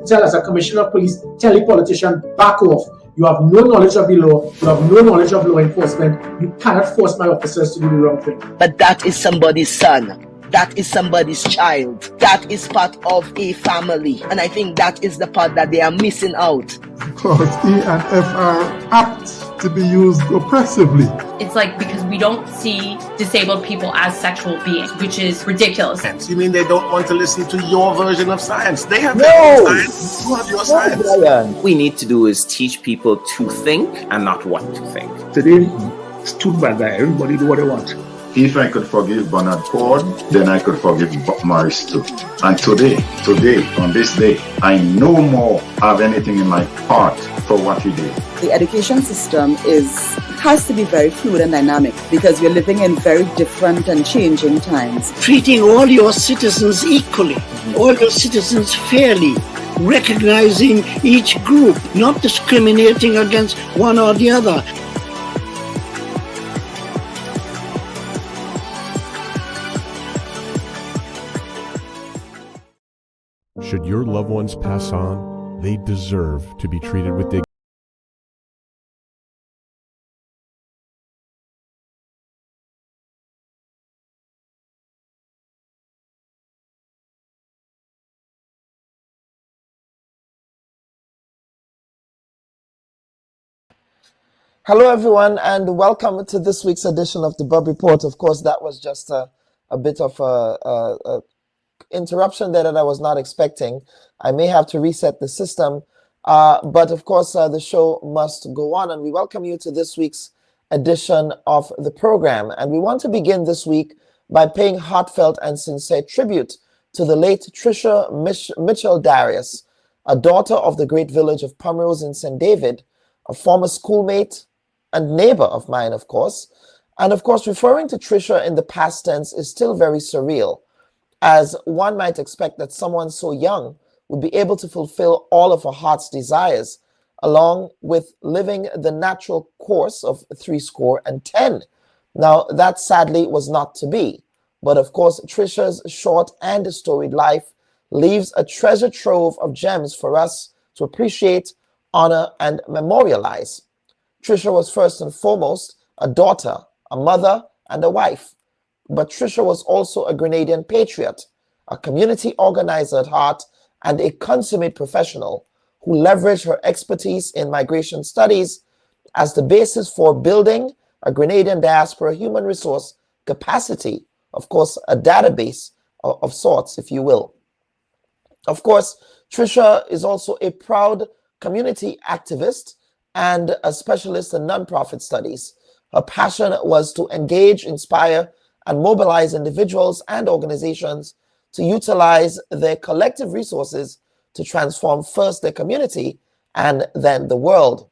tell as a commissioner of police, tell the politician, back off. You have no knowledge of the law. You have no knowledge of law enforcement. You cannot force my officers to do the wrong thing. But that is somebody's son. That is somebody's child. That is part of a family. And I think that is the part that they are missing out. Because E and F are apt to be used oppressively. It's like because we don't see disabled people as sexual beings, which is ridiculous. You mean they don't want to listen to your version of science? They have their own science. You have your science. What we need to do is teach people to think and not what to think. Today, it's too bad that everybody do what they want. If I could forgive Bernard Ford, then I could forgive Bob Morris too. And today, on this day, I no more have anything in my heart for what he did. The education system has to be very fluid and dynamic because we're living in very different and changing times. Treating all your citizens equally, all your citizens fairly, recognizing each group, not discriminating against one or the other. Should your loved ones pass on, they deserve to be treated with dignity. Hello, everyone, and welcome to this week's edition of the Bubb Report. Of course, that was just a bit of a interruption there that I was not expecting. I may have to reset the system, but of course the show must go on, and we welcome you to this week's edition of the program. And we want to begin this week by paying heartfelt and sincere tribute to the late Tricia Mitchell Darius, a daughter of the great village of Pomerose in St. David, a former schoolmate and neighbor of mine, of course. And of course, referring to Tricia in the past tense is still very surreal, as one might expect that someone so young would be able to fulfill all of her heart's desires, along with living the natural course of 70. Now, that sadly was not to be. But of course, Tricia's short and storied life leaves a treasure trove of gems for us to appreciate, honor, and memorialize. Tricia was first and foremost a daughter, a mother, and a wife. But Tricia was also a Grenadian patriot, a community organizer at heart, and a consummate professional who leveraged her expertise in migration studies as the basis for building a Grenadian diaspora human resource capacity, of course, a database of sorts, if you will. Of course, Tricia is also a proud community activist and a specialist in nonprofit studies. Her passion was to engage, inspire, and mobilize individuals and organizations to utilize their collective resources to transform first their community and then the world.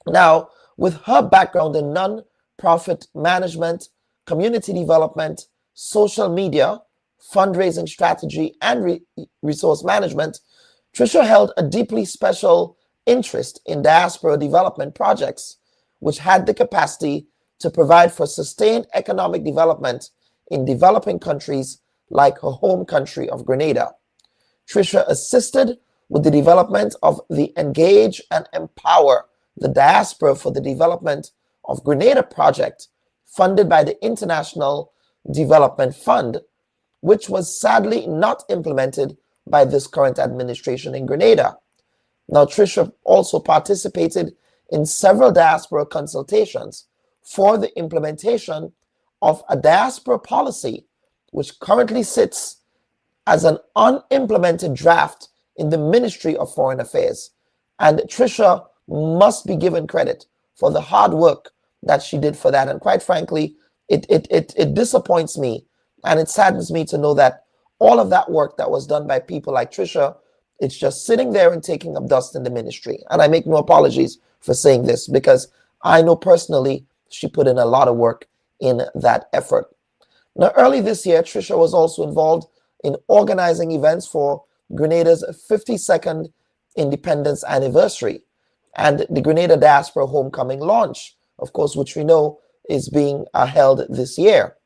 Now, with her background in non-profit management, community development, social media, fundraising strategy, and resource management, Tricia held a deeply special interest in diaspora development projects, which had the capacity to provide for sustained economic development in developing countries like her home country of Grenada. Tricia assisted with the development of the Engage and Empower the Diaspora for the Development of Grenada project, funded by the International Development Fund, which was sadly not implemented by this current administration in Grenada. Now, Tricia also participated in several diaspora consultations for the implementation of a diaspora policy, which currently sits as an unimplemented draft in the Ministry of Foreign Affairs. And Tricia must be given credit for the hard work that she did for that. And quite frankly, it disappoints me and it saddens me to know that all of that work that was done by people like Tricia, it's just sitting there and taking up dust in the ministry. And I make no apologies for saying this because I know personally she put in a lot of work in that effort. Now, early this year, Tricia was also involved in organizing events for Grenada's 52nd independence anniversary and the Grenada Diaspora Homecoming launch, of course, which we know is being held this year.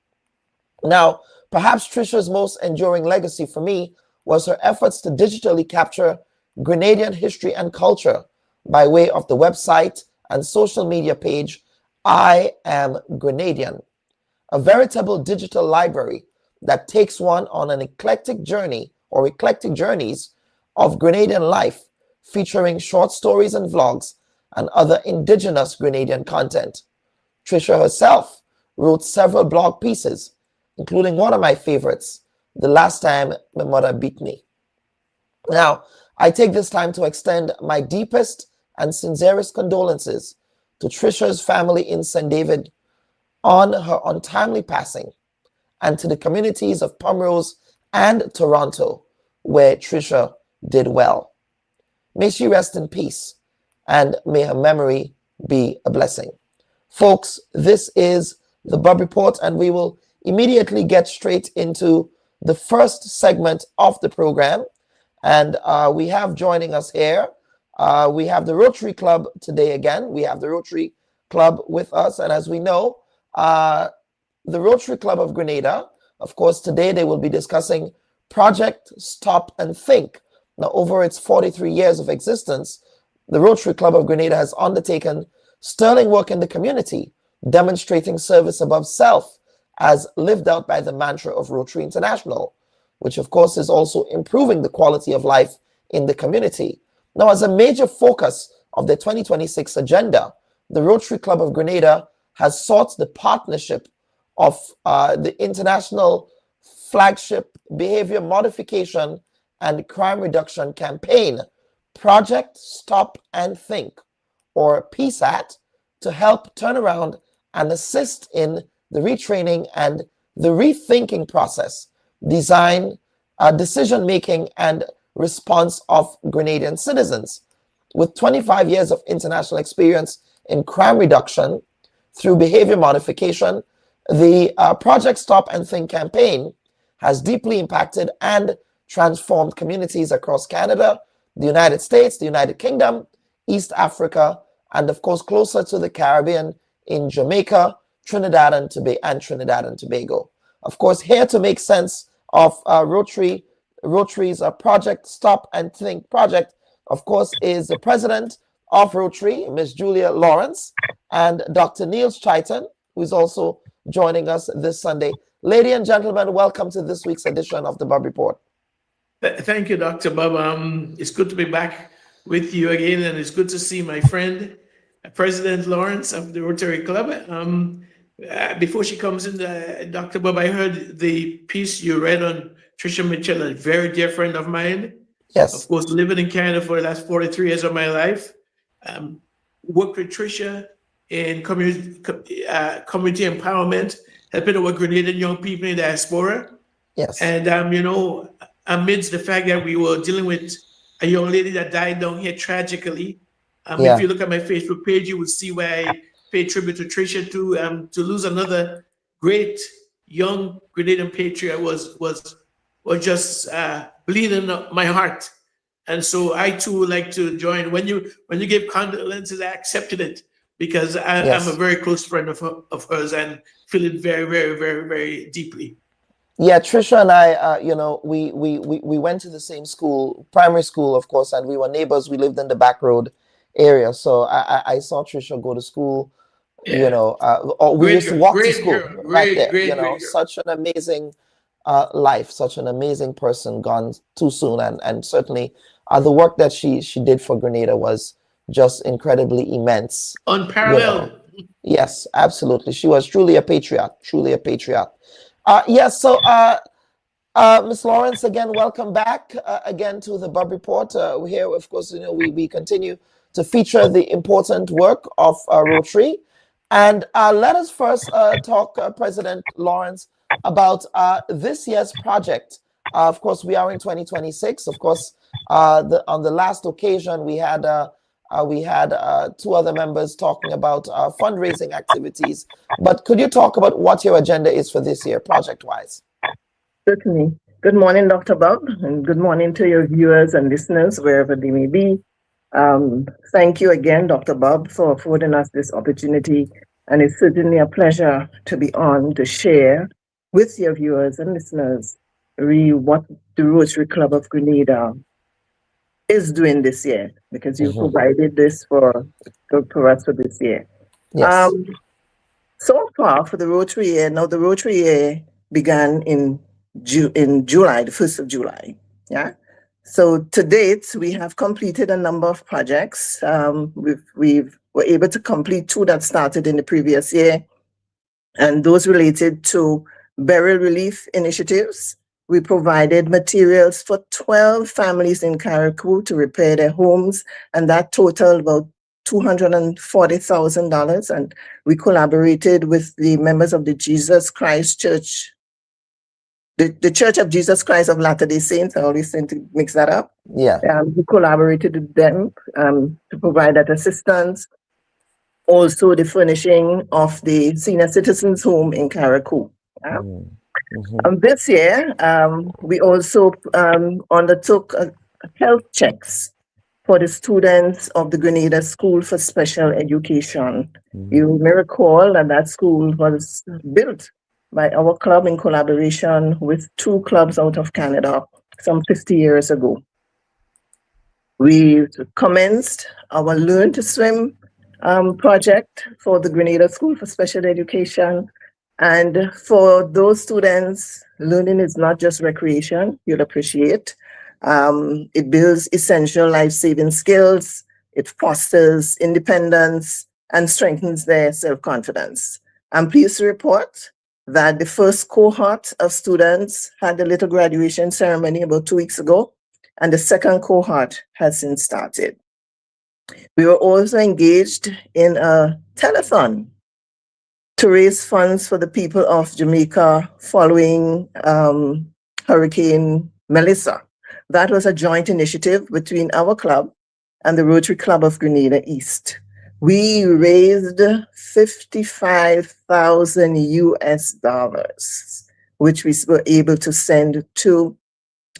Now, perhaps Tricia's most enduring legacy for me was her efforts to digitally capture Grenadian history and culture by way of the website and social media page I Am Grenadian, a veritable digital library that takes one on an eclectic journey or eclectic journeys of Grenadian life, featuring short stories and vlogs and other indigenous Grenadian content. Trisha herself wrote several blog pieces, including one of my favorites, The Last Time My Mother Beat Me. Now, I take this time to extend my deepest and sincerest condolences to Trisha's family in St. David on her untimely passing, and to the communities of Pomrose and Toronto, where Trisha did well. May she rest in peace, and may her memory be a blessing. Folks, this is the Bubb Report, and we will immediately get straight into the first segment of the program. And we have joining us here, we have the Rotary Club today again. We have the Rotary Club with us, and as we know, the Rotary Club of Grenada, of course, today they will be discussing Project Stop and Think. Now, over its 43 years of existence, the Rotary Club of Grenada has undertaken sterling work in the community, demonstrating service above self as lived out by the mantra of Rotary International, which of course is also improving the quality of life in the community. Now, as a major focus of the 2026 agenda, the Rotary Club of Grenada has sought the partnership of the international flagship behavior modification and crime reduction campaign, Project Stop and Think, or PSAT, to help turn around and assist in the retraining and the rethinking process, design, decision-making, and response of Grenadian citizens. With 25 years of international experience in crime reduction through behavior modification, the Project Stop and Think campaign has deeply impacted and transformed communities across Canada, the United States, the United Kingdom, East Africa, and of course closer to the Caribbean in Jamaica, Trinidad and Tobago. Of course, here to make sense of Rotary's Project Stop and Think project, of course, is the president of Rotary, Ms. Julia Lawrence, and Dr. Niels Chaitan, who is also joining us this Sunday. Ladies and gentlemen, welcome to this week's edition of the Bubb Report. Thank you, Dr. Bubb. It's good to be back with you again, and it's good to see my friend, President Lawrence of the Rotary Club. Before she comes in, Dr. Bubb, I heard the piece you read on Trisha Mitchell, a very dear friend of mine. Yes. Of course, living in Canada for the last 43 years of my life. Worked with Trisha in community empowerment, helping our Grenadian young people in the diaspora. Yes. And, you know, amidst the fact that we were dealing with a young lady that died down here tragically. If you look at my Facebook page, you will see where I pay tribute to Trisha to lose another great young Grenadian patriot was just bleeding up my heart. And so I too would like to join. When you gave condolences, I accepted it because I'm a very close friend of hers and feel it very, very, very, very deeply. Yeah, Trisha and I, you know, we went to the same school, primary school, of course, and we were neighbors. We lived in the back road area. So I saw Trisha go to school, you know, or we used to walk to school right there, you know, such an amazing life, such an amazing person gone too soon. And certainly the work that she did for Grenada was just incredibly immense. Unparalleled. You know. Yes, absolutely. She was truly a patriot, yes, so Ms. Lawrence, again, welcome back again to the Bubb Report. Here, of course, you know, we continue to feature the important work of Rotary. And let us first talk, President Lawrence, about this year's project. Of course, we are in 2026. Of course, on the last occasion, we had two other members talking about fundraising activities. But could you talk about what your agenda is for this year, project-wise? Certainly. Good morning, Dr. Bubb, and good morning to your viewers and listeners, wherever they may be. Thank you again, Dr. Bubb, for affording us this opportunity. And it's certainly a pleasure to be on to share with your viewers and listeners what the Rotary Club of Grenada is doing this year, because you provided this for us for this year. Yes. So far for the Rotary year, now the Rotary year began in July, the 1st of July. Yeah. So to date, we have completed a number of projects. We were able to complete 2 that started in the previous year, and those related to burial relief initiatives. We provided materials for 12 families in CARICOM to repair their homes, and that totaled about $240,000. And we collaborated with the members of the Jesus Christ Church, the Church of Jesus Christ of Latter-day Saints. I always tend to mix that up. Yeah. We collaborated with them to provide that assistance. Also, the furnishing of the senior citizens' home in CARICOM. This year, we also undertook health checks for the students of the Grenada School for Special Education. You may recall that school was built by our club in collaboration with 2 clubs out of Canada some 50 years ago. We commenced our Learn to Swim project for the Grenada School for Special Education. And for those students, learning is not just recreation, you'll appreciate. It builds essential life-saving skills, it fosters independence, and strengthens their self-confidence. I'm pleased to report that the first cohort of students had a little graduation ceremony about 2 weeks ago, and the second cohort has since started. We were also engaged in a telethon to raise funds for the people of Jamaica following Hurricane Melissa. That was a joint initiative between our club and the Rotary Club of Grenada East. We raised $55,000 US, which we were able to send to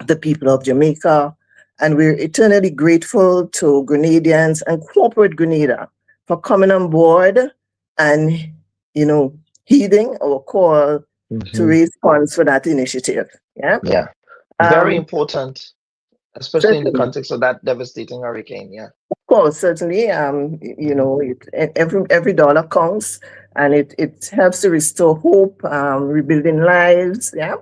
the people of Jamaica. And we're eternally grateful to Grenadians and corporate Grenada for coming on board and, heeding our call to raise funds for that initiative. Yeah. Yeah. Very important, especially in the context of that devastating hurricane. Yeah. Of course, certainly. Every dollar counts, and it helps to restore hope, rebuilding lives. Yeah.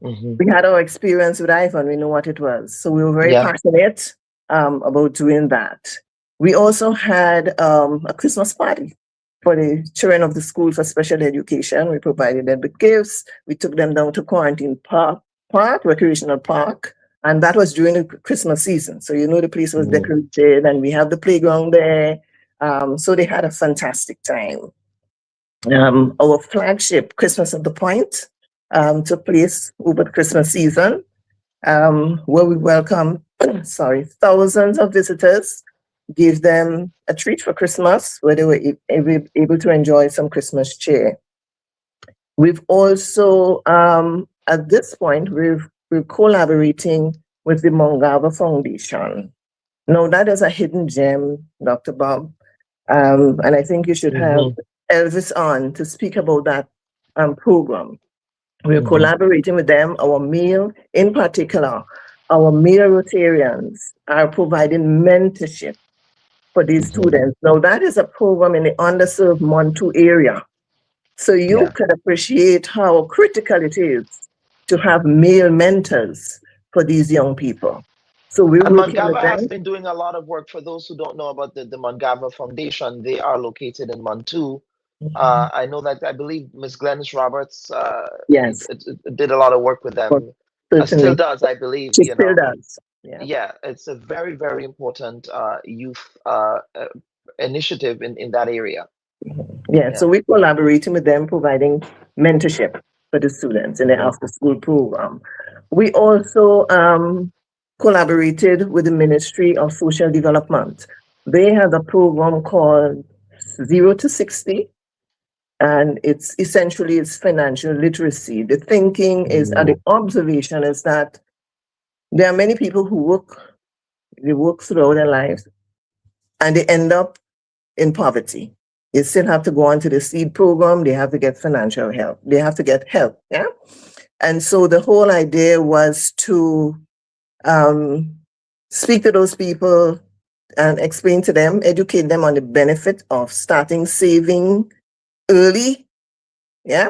We had our experience with Ivan. We know what it was. So we were very passionate about doing that. We also had a Christmas party for the children of the School for Special Education. We provided them with gifts. We took them down to Quarantine Park, Recreational Park, and that was during the Christmas season. So the place was decorated, and we have the playground there. So they had a fantastic time. Our flagship Christmas at the Point took place over the Christmas season, where we welcomed thousands of visitors, gave them a treat for Christmas, where they were able to enjoy some Christmas cheer. We've also, at this point, we're collaborating with the Mongava Foundation. Now, that is a hidden gem, Dr. Bob, and I think you should have Elvis on to speak about that program. We're collaborating with them. Our male, in particular, our male Rotarians are providing mentorship for these students. Now, that is a program in the underserved Montu area. So you can appreciate how critical it is to have male mentors for these young people. So we're working with Mongava them. has been doing a lot of work. For those who don't know about the Mongava Foundation, they are located in Montu. I know that, I believe Ms. Glennis Roberts did a lot of work with them. Still does, I believe. She still does. Yeah, it's a very, very important youth initiative in that area. So we're collaborating with them, providing mentorship for the students in the after-school program. We also collaborated with the Ministry of Social Development. They have a program called 0 to 60, and it's essentially financial literacy. The thinking is, and the observation is that there are many people who work throughout their lives, and they end up in poverty. They still have to go on to the seed program. They have to get financial help. They have to get help. Yeah. And so the whole idea was to speak to those people and explain to them, educate them on the benefit of starting saving early, yeah,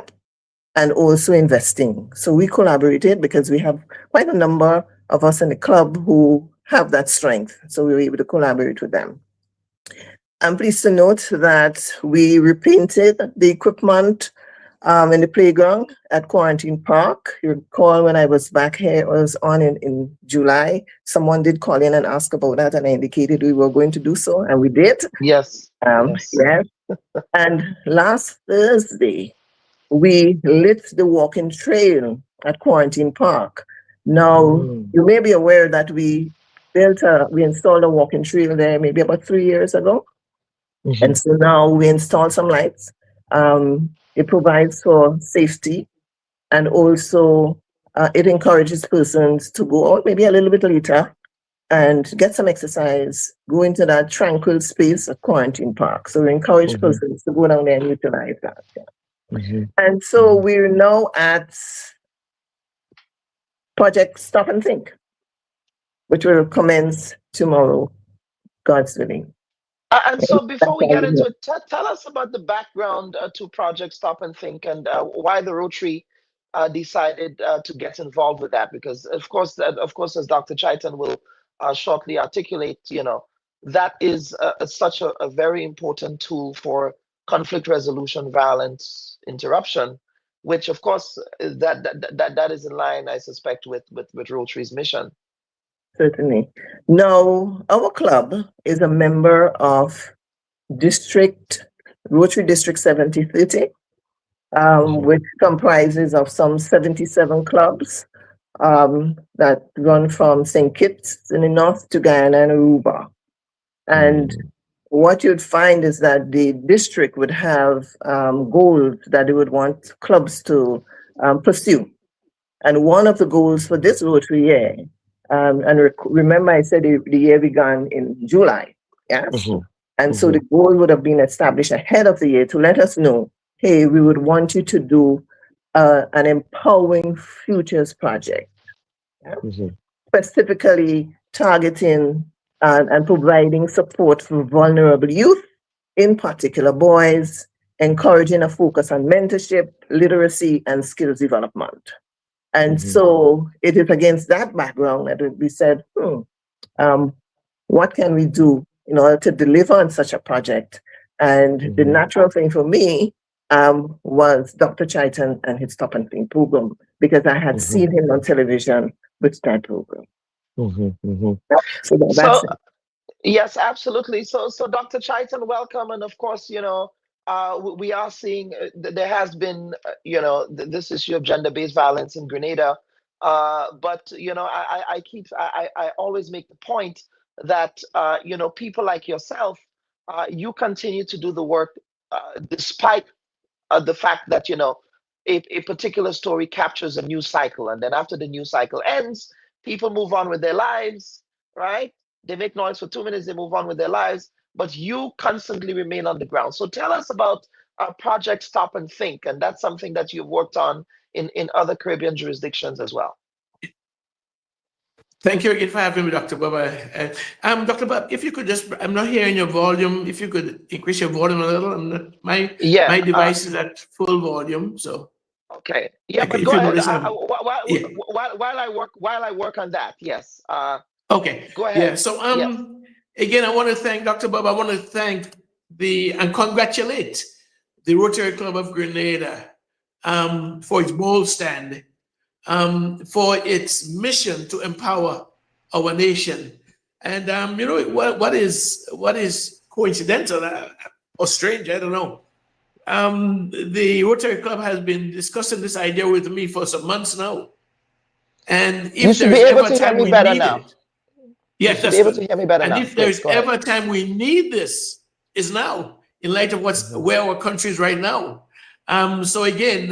and also investing. So we collaborated because we have quite a number of us in the club who have that strength. So we were able to collaborate with them. I'm pleased to note that we repainted the equipment in the playground at Quarantine Park. You recall when I was back here, I was on in July, someone did call in and ask about that, and I indicated we were going to do so, and we did. Yes. Yes. And last Thursday, we lit the walking trail at Quarantine Park. Now, you may be aware that we installed a walking trail there maybe about 3 years ago. And so now we installed some lights. It provides for safety, and also it encourages persons to go out maybe a little bit later and get some exercise, go into that tranquil space at Quarantine Park. So we encourage persons to go down there and utilize that. Yeah. And so we're now at Project Stop and Think, which will commence tomorrow, God's willing. And so before we get into it, tell us about the background to Project Stop and Think, and why the Rotary decided to get involved with that. Because of course, as Dr. Chaitan will shortly articulate, that is such a very important tool for conflict resolution, violence interruption, which of course that is in line, I suspect, with Rotary's mission. Certainly. Now, our club is a member of Rotary District 7030, which comprises of some 77 clubs that run from St. Kitts in the north to Guyana and Aruba. And what you'd find is that the district would have goals that they would want clubs to pursue. And one of the goals for this Rotary year, remember I said the year began in July, yes? And so the goal would have been established ahead of the year to let us know, hey, we would want you to do an Empowering Futures project, specifically targeting and providing support for vulnerable youth, in particular boys, encouraging a focus on mentorship, literacy, and skills development. And so it is against that background that we said, what can we do in order to deliver on such a project? And the natural thing for me was Dr. Chaitan and his Stop and Think program, because I had seen him on television with that program. So yes, absolutely. So Dr. Chaitan, welcome. And of course, we are seeing there has been, this issue of gender-based violence in Grenada. But, I always make the point that, people like yourself, you continue to do the work despite the fact that, a particular story captures a news cycle. And then after the news cycle ends, people move on with their lives, right? They make noise for 2 minutes, they move on with their lives, but you constantly remain on the ground. So tell us about Project Stop and Think, and that's something that you've worked on in other Caribbean jurisdictions as well. Thank you again for having me, Dr. Bubb. Dr. Bubb, if you could I'm not hearing your volume. If you could increase your volume a little. My device is at full volume, so. Okay. Yeah, but go ahead. While I work on that, yes. Okay. Go ahead. Yeah. So again, I want to thank Dr. Bubb. I want to thank and congratulate the Rotary Club of Grenada for its bold stand, for its mission to empower our nation. And what is coincidental or strange, I don't know. The Rotary Club has been discussing this idea with me for some months now. And if you should be able to hear me better now. Yes, that's able to hear me better and now. if there's ever a time we need this, is now, in light of where our country is right now. So again,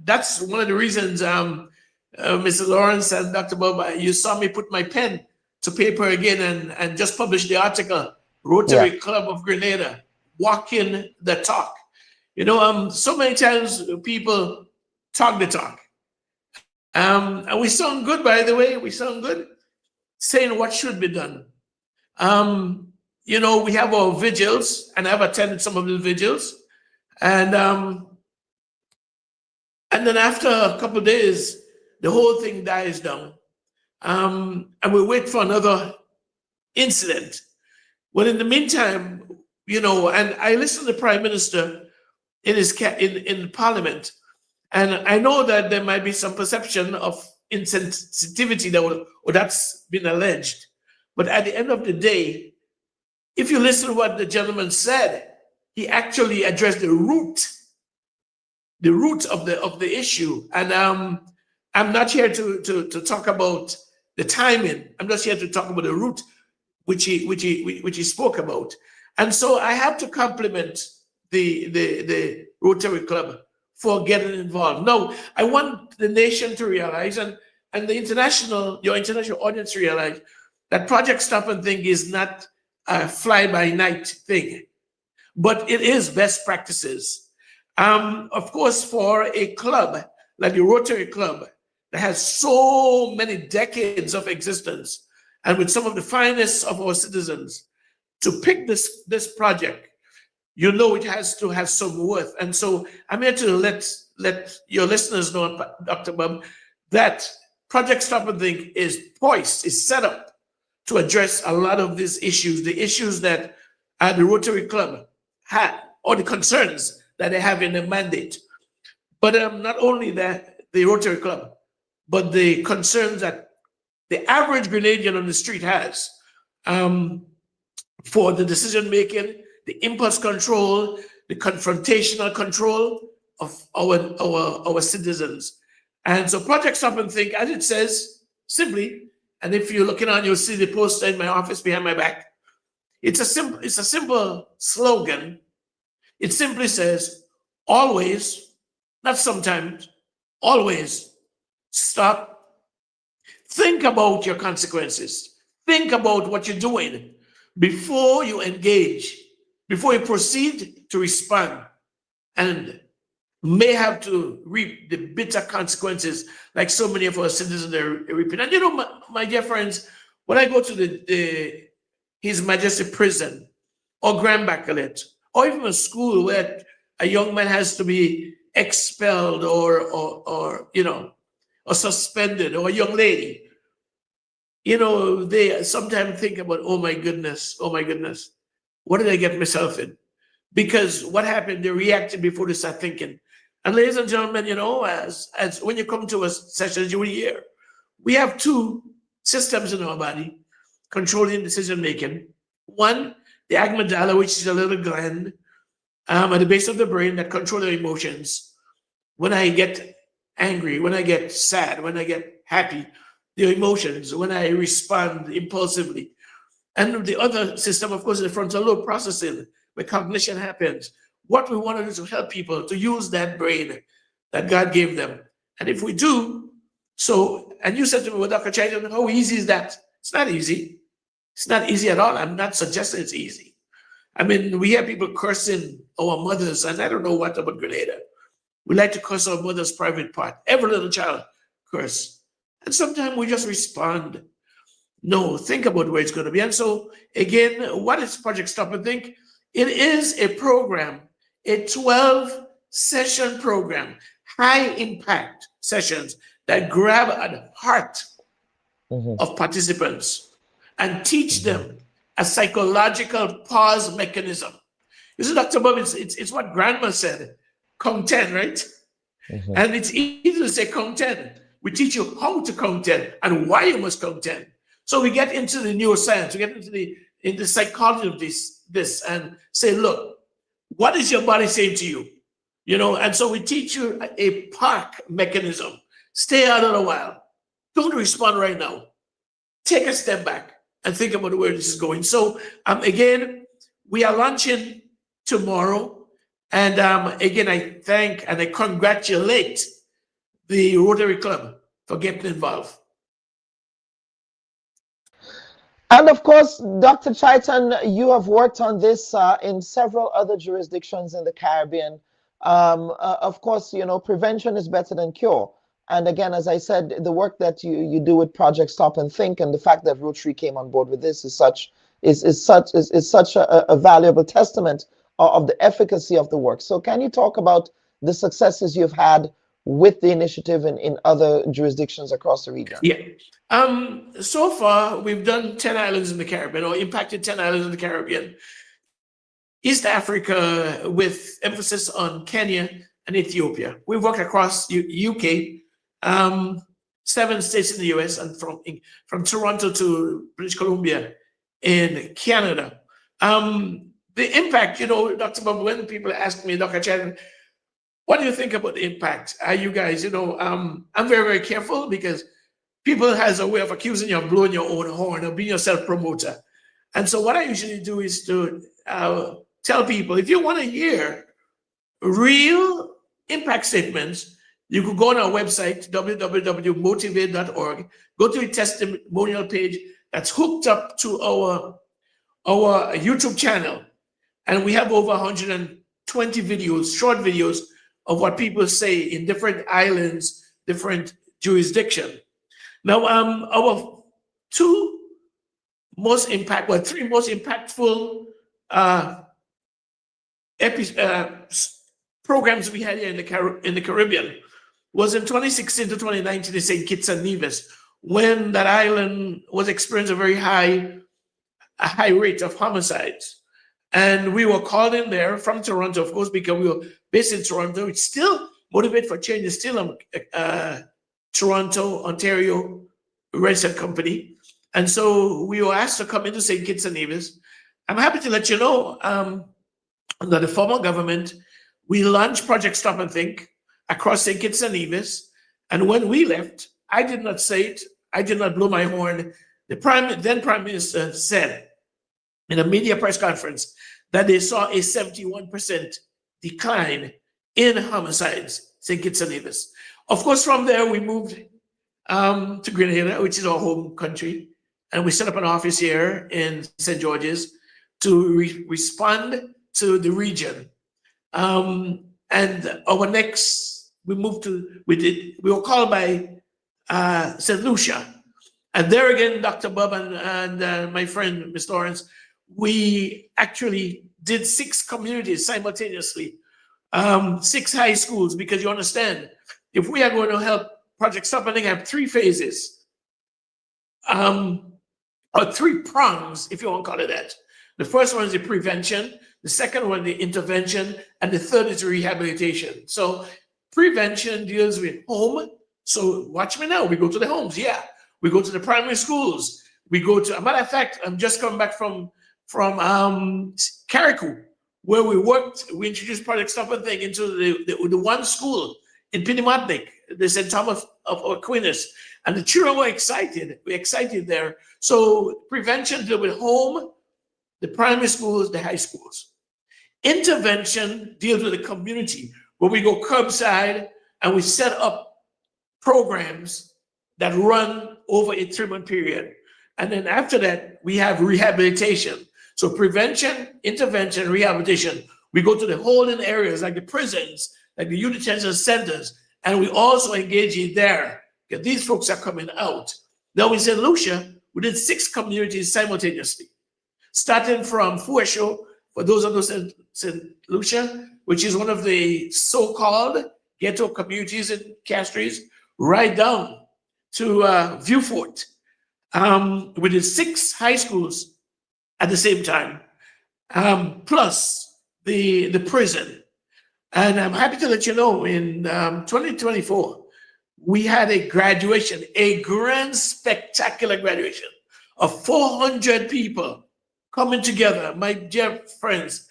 that's one of the reasons, Mr. Lawrence and Dr. Bubb, you saw me put my pen to paper again and just publish the article, Rotary Club of Grenada, Walking the Talk. So many times people talk the talk. And we sound good, by the way. We sound good. saying what should be done. You know, we have our vigils, and I've attended some of the vigils, and then after a couple of days, the whole thing dies down, and we wait for another incident. Well, in the meantime, you know, and I listened to the Prime Minister in in Parliament, and I know that there might be some perception of insensitivity that's been alleged, but at the end of the day, if you listen to what the gentleman said, he actually addressed the root of the issue. And I'm not here to talk about the timing. I'm just here to talk about the root which he spoke about. And so I have to compliment the Rotary Club for getting involved. Now, I want the nation to realize, and your international audience to realize, that Project Stop and Think is not a fly-by-night thing, but it is best practices. Of course, for a club like the Rotary Club that has so many decades of existence, and with some of the finest of our citizens, to pick this project, you know it has to have some worth. And so I'm here to let your listeners know, Dr. Bubb, that Project Stop and Think is poised, is set up to address a lot of these issues, the issues that the Rotary Club had, or the concerns that they have in the mandate. But not only that, the Rotary Club, but the concerns that the average Grenadian on the street has for the decision-making, the impulse control, the confrontational control of our citizens. And so Project Stop and Think, as it says, simply, and if you're looking on, you'll see the poster in my office behind my back. It's a simple slogan. It simply says, always, not sometimes, always stop. Think about your consequences. Think about what you're doing before you engage, before you proceed to respond, and may have to reap the bitter consequences like so many of our citizens are reaping. And you know, my dear friends, when I go to His Majesty prison or Grand Bacalet, or even a school where a young man has to be expelled or suspended, or a young lady, you know, they sometimes think about, oh my goodness, what did I get myself in? Because what happened, they reacted before they start thinking. And ladies and gentlemen, you know, as when you come to a session, you will hear, we have two systems in our body controlling decision-making. One, the amygdala, which is a little gland at the base of the brain that controls the emotions. When I get angry, when I get sad, when I get happy, the emotions, when I respond impulsively. And the other system, of course, is the frontal lobe processing, where cognition happens. What we want to do is to help people to use that brain that God gave them. And if we do, so, and you said to me, well, Dr. Chaitan, how easy is that? It's not easy. It's not easy at all. I'm not suggesting it's easy. I mean, we hear people cursing our mothers, and I don't know what about Grenada. We like to curse our mother's private part. Every little child curse. And sometimes we just respond. No, think about where it's going to be. And so, again, what is Project Stop and Think? It is a program, a 12-session program, high-impact sessions that grab at the heart of participants and teach them a psychological pause mechanism. You see, Dr. Bubb, it's what Grandma said, count 10, right? And it's easy to say count 10. We teach you how to count 10 and why you must count 10. So we get into the neuroscience, we get into the psychology of this and say, look, what is your body saying to you? You know, and so we teach you a park mechanism. Stay out a little while. Don't respond right now. Take a step back and think about where this is going. So again, we are launching tomorrow. And again, I thank and I congratulate the Rotary Club for getting involved. And of course, Dr. Chaitan, you have worked on this in several other jurisdictions in the Caribbean. Of course, you know, prevention is better than cure. And again, as I said, the work that you do with Project Stop and Think, and the fact that Rotary came on board with this is such a valuable testament of the efficacy of the work. So can you talk about the successes you've had with the initiative in other jurisdictions across the region? Yeah. So far, we've done 10 islands in the Caribbean, or impacted 10 islands in the Caribbean. East Africa, with emphasis on Kenya and Ethiopia. We've worked across UK, 7 states in the US, and from Toronto to British Columbia in Canada. The impact, Dr. Bubb, when people ask me, Dr. Chen, what do you think about the impact? You guys, I'm very, very careful because people has a way of accusing you of blowing your own horn or being a self-promoter. And so what I usually do is to tell people, if you want to hear real impact statements, you could go on our website, www.motivate.org, go to a testimonial page that's hooked up to our YouTube channel. And we have over 120 videos, short videos of what people say in different islands, different jurisdictions. Now, our three most impactful programs we had here in the Caribbean was in 2016 to 2019 in St. Kitts and Nevis, when that island was experiencing a very high rate of homicides. And we were called in there from Toronto, of course, because we were based in Toronto. It's still Motivate for Change, is still a Toronto, Ontario registered company. And so we were asked to come into St. Kitts and Nevis. I'm happy to let you know, under the former government, we launched Project Stop and Think across St. Kitts and Nevis. And when we left, I did not say it, I did not blow my horn. The then Prime Minister said in a media press conference that they saw a 71% decline in homicides, St. Kitts and Nevis. Of course, from there, we moved to Grenada, which is our home country, and we set up an office here in St. George's to respond to the region. And our next, we were called by St. Lucia. And there again, Dr. Bubb and my friend, Ms. Lawrence, we actually did 6 communities simultaneously, 6 high schools, because you understand, if we are going to help Project Stop and Think have 3 phases, or 3 prongs, if you want to call it that. The first one is the prevention, the second one, the intervention, and the third is rehabilitation. So prevention deals with home. So watch me now, we go to the homes, yeah. We go to the primary schools. We go to, a matter of fact, I'm just coming back from CARICOM, where we introduced Project Stop and Think into the one school in Pinimatnik, the St. Thomas of Aquinas. And the children were excited. We're excited there. So prevention deals with home, the primary schools, the high schools. Intervention deals with the community, where we go curbside and we set up programs that run over a 3-month period. And then after that, we have rehabilitation. So prevention, intervention, rehabilitation. We go to the holding areas like the prisons, like the youth detention centers, and we also engage in there, because these folks are coming out. Now in St. Lucia, we did 6 communities simultaneously, starting from Fuesho, for those of us in St. Lucia, which is one of the so-called ghetto communities in Castries, right down to Viewfort. We did 6 high schools at the same time, plus the prison. And I'm happy to let you know, in 2024, we had a graduation, a grand, spectacular graduation of 400 people coming together, my dear friends,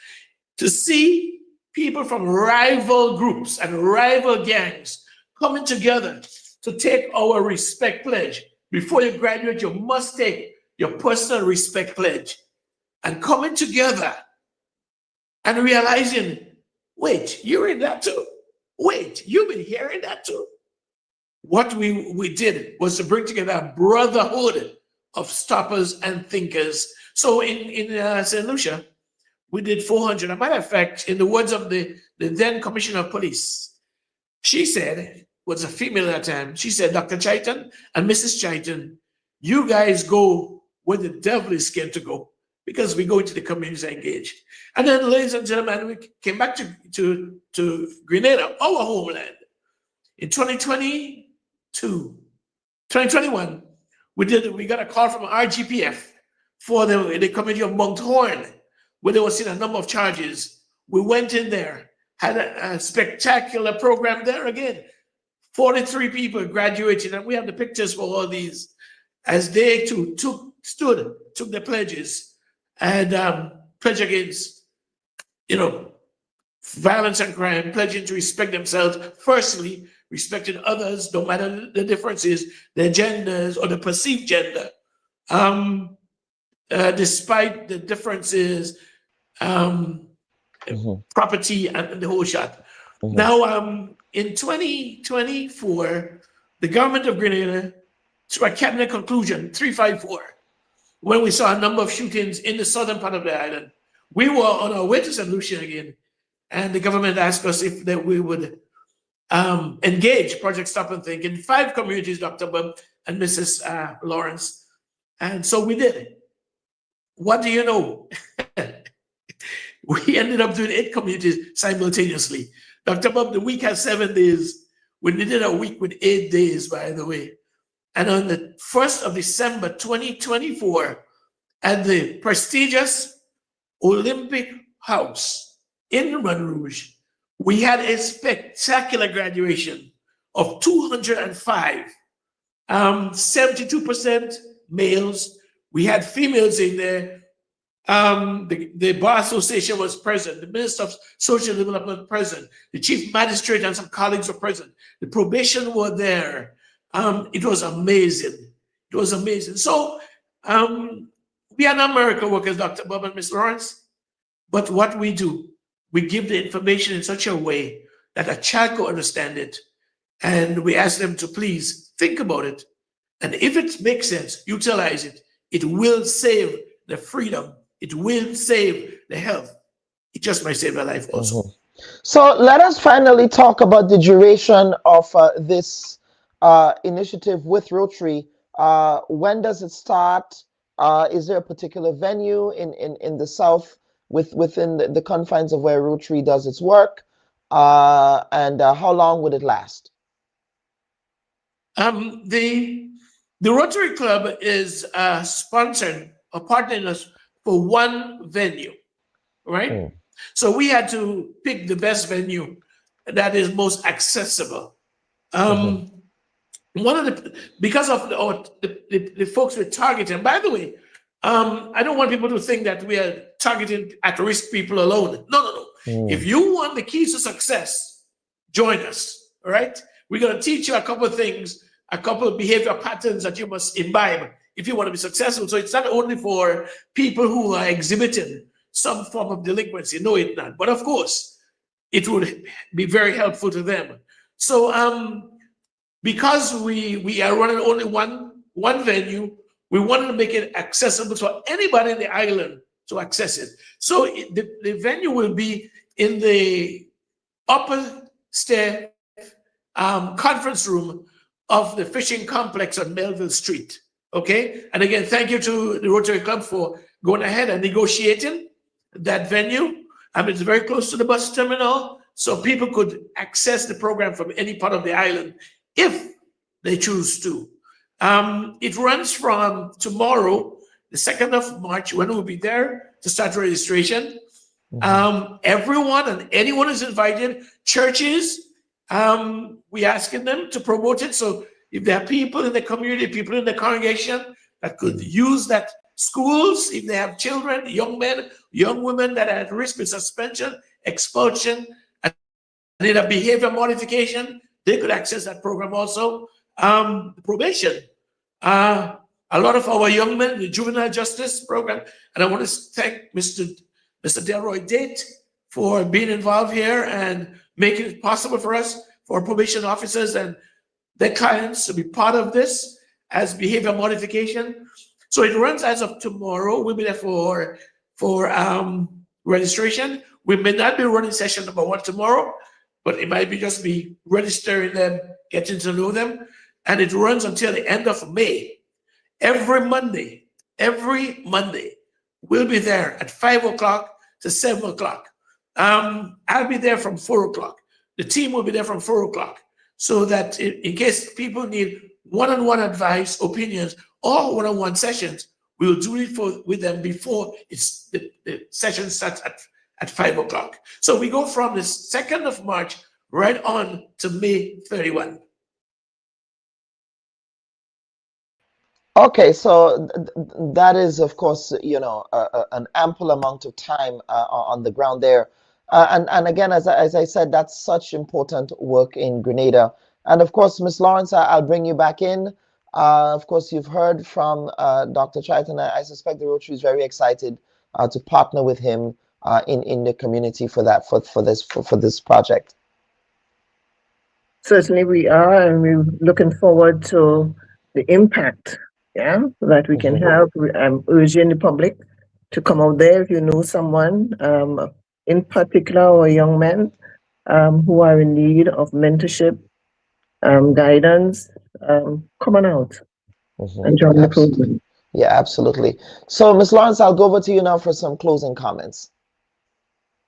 to see people from rival groups and rival gangs coming together to take our respect pledge. Before you graduate, you must take your personal respect pledge. And coming together and realizing, wait, you're in that too. Wait, you've been hearing that too. What we did was to bring together a brotherhood of stoppers and thinkers. So in St. Lucia, we did 400. As a matter of fact, in the words of the then Commissioner of Police, she said, was a female at that time. She said, Dr. Chaitan and Mrs. Chaitan, you guys go where the devil is scared to go, because we go into the communities engaged. And then, ladies and gentlemen, we came back to Grenada, our homeland. In 2021, we got a call from RGPF for the community of Mount Horn, where they were seeing a number of charges. We went in there, had a spectacular program there again. 43 people graduated, and we have the pictures for all these as they too took the pledges and pledge against, violence and crime, pledging to respect themselves, firstly, respecting others, no matter the differences, their genders or the perceived gender, despite the differences, property and the whole shot. Now, in 2024, the government of Grenada, through a cabinet conclusion, 354, when we saw a number of shootings in the southern part of the island, we were on our way to St. Lucia again, and the government asked us if we would engage Project Stop and Think in 5 communities, Dr. Bubb and Mrs. Lawrence. And so we did it. What do you know? We ended up doing 8 communities simultaneously. Dr. Bubb, the week has 7 days. We did a week with 8 days, by the way. And on the 1st of December, 2024, at the prestigious Olympic House in Baton Rouge, we had a spectacular graduation of 205, 72% males. We had females in there. The Bar Association was present. The Minister of Social Development present. The Chief Magistrate and some colleagues were present. The probation were there. It was amazing. It was amazing. So we are not miracle workers, Dr. Bubb and Ms. Lawrence, but what we do, we give the information in such a way that a child can understand it, and we ask them to please think about it. And if it makes sense, utilize it. It will save the freedom. It will save the health. It just might save a life also. So let us finally talk about the duration of this initiative with Rotary. When does it start? Is there a particular venue in the South within the confines of where Rotary does its work? And how long would it last? The Rotary Club is sponsored or partnering us for one venue, right? So we had to pick the best venue that is most accessible. Because of the folks we're targeting. By the way, I don't want people to think that we are targeting at-risk people alone. No. If you want the keys to success, join us, all right? We're going to teach you a couple of things, a couple of behavior patterns that you must imbibe if you want to be successful. So it's not only for people who are exhibiting some form of delinquency. No, it's not. But of course, it would be very helpful to them. So because we are running only one venue, we wanted to make it accessible for anybody in the island to access it. So the venue will be in the upper stair conference room of the fishing complex on Melville Street. Okay, and again, thank you to the Rotary Club for going ahead and negotiating that venue. It's very close to the bus terminal, so people could access the program from any part of the island if they choose to. It runs from tomorrow, the 2nd of March, when we'll be there to start registration. Everyone and anyone is invited. Churches, we asking them to promote it. So if there are people in the community, people in the congregation that could use that, schools, if they have children, young men, young women that are at risk with suspension, expulsion, and need a behavior modification, they could access that program also. Probation. A lot of our young men, the juvenile justice program, and I want to thank Mr. Delroy Date for being involved here and making it possible for us, for probation officers and their clients to be part of this as behavior modification. So it runs as of tomorrow. We'll be there for registration. We may not be running session number 1 tomorrow, but it might be just be registering them, getting to know them. And it runs until the end of May. Every Monday, we'll be there at 5 o'clock to 7 o'clock. I'll be there from 4 o'clock. The team will be there from 4 o'clock, so that in case people need one-on-one advice, opinions, or one-on-one sessions, we'll do it with them before the session starts at 5 o'clock. So we go from the 2nd of March right on to May 31. Okay, so that is, of course, an ample amount of time on the ground there. And again, as I said, that's such important work in Grenada. And of course, Ms. Lawrence, I'll bring you back in. Of course, you've heard from Dr. Triton. I suspect the Rotary is very excited to partner with him in the community for this project. Certainly we are, and we're looking forward to the impact that we can have. I'm urging the public to come out there. If you know someone, in particular, or young men who are in need of mentorship, guidance, come on out and join the program. Yeah, absolutely. So, Ms. Lawrence, I'll go over to you now for some closing comments.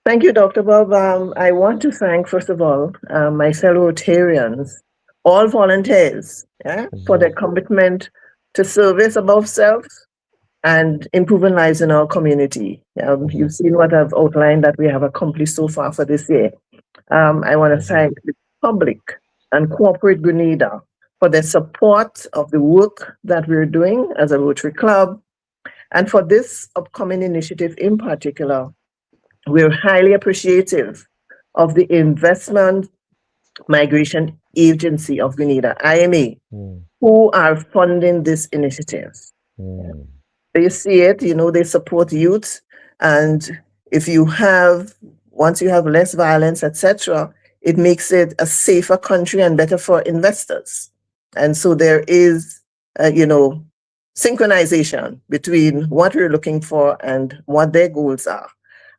Thank you, Dr. Bubb. I want to thank, first of all, my fellow Rotarians, all volunteers, for their commitment to service above self and improving lives in our community. You've seen what I've outlined that we have accomplished so far for this year. I want to thank the public and corporate Grenada for their support of the work that we're doing as a Rotary Club. And for this upcoming initiative in particular, we're highly appreciative of the Investment Migration Agency of Grenada, IMA, who are funding this initiative. You see it, they support youth. And once you have less violence, etc., it makes it a safer country and better for investors. And so there is, synchronization between what we're looking for and what their goals are.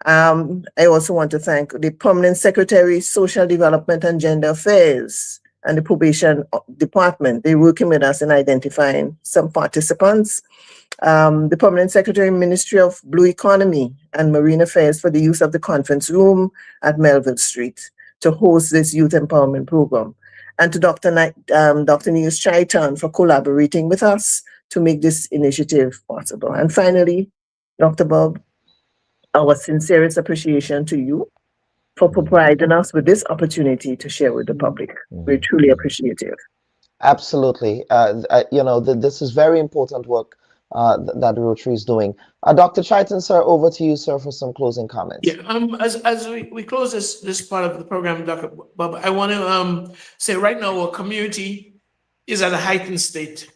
I also want to thank the Permanent Secretary, Social Development and Gender Affairs, and the Probation Department. They're working with us in identifying some participants. The Permanent Secretary, Ministry of Blue Economy and Marine Affairs, for the use of the conference room at Melville Street to host this youth empowerment program. And to Dr. Nevis Triton for collaborating with us to make this initiative possible. And finally, Dr. Bubb, our sincerest appreciation to you for providing us with this opportunity to share with the public. We're truly appreciative. Absolutely. This is very important work that Rotary is doing. Dr. Triton, sir, over to you, sir, for some closing comments. Yeah, as we close this part of the program, Dr. Bubb, I want to say right now our community is at a heightened state.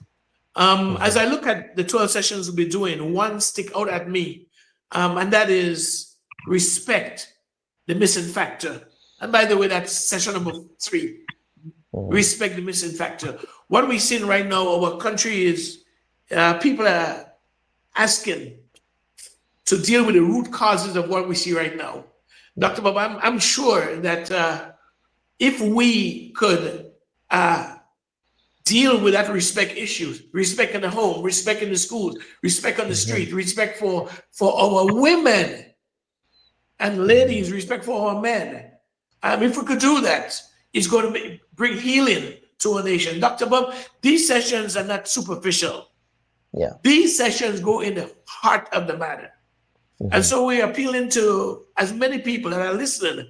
As I look at the 12 sessions we'll be doing, one stick out at me, and that is respect the missing factor. And by the way, that's session number 3. Respect the missing factor. What we're seeing right now, our country is people are asking to deal with the root causes of what we see right now. Dr. Bubb, I'm sure that if we could deal with that respect issues, respect in the home, respect in the schools, respect on the street, respect for our women and ladies, respect for our men. If we could do that, it's going to bring healing to our nation. Dr. Bubb, these sessions are not superficial. Yeah. These sessions go in the heart of the matter. And so we're appealing to as many people that are listening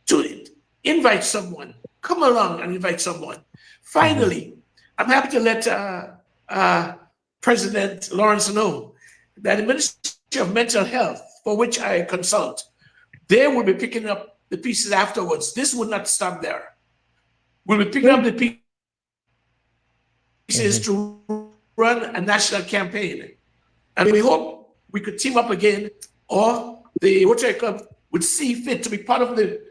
to invite someone, come along and invite someone. Finally, I'm happy to let President Lawrence know that the Ministry of Mental Health, for which I consult, they will be picking up the pieces afterwards. This will not stop there. We'll be picking up the pieces to run a national campaign. And we hope we could team up again, or the Rotary Club would see fit to be part of the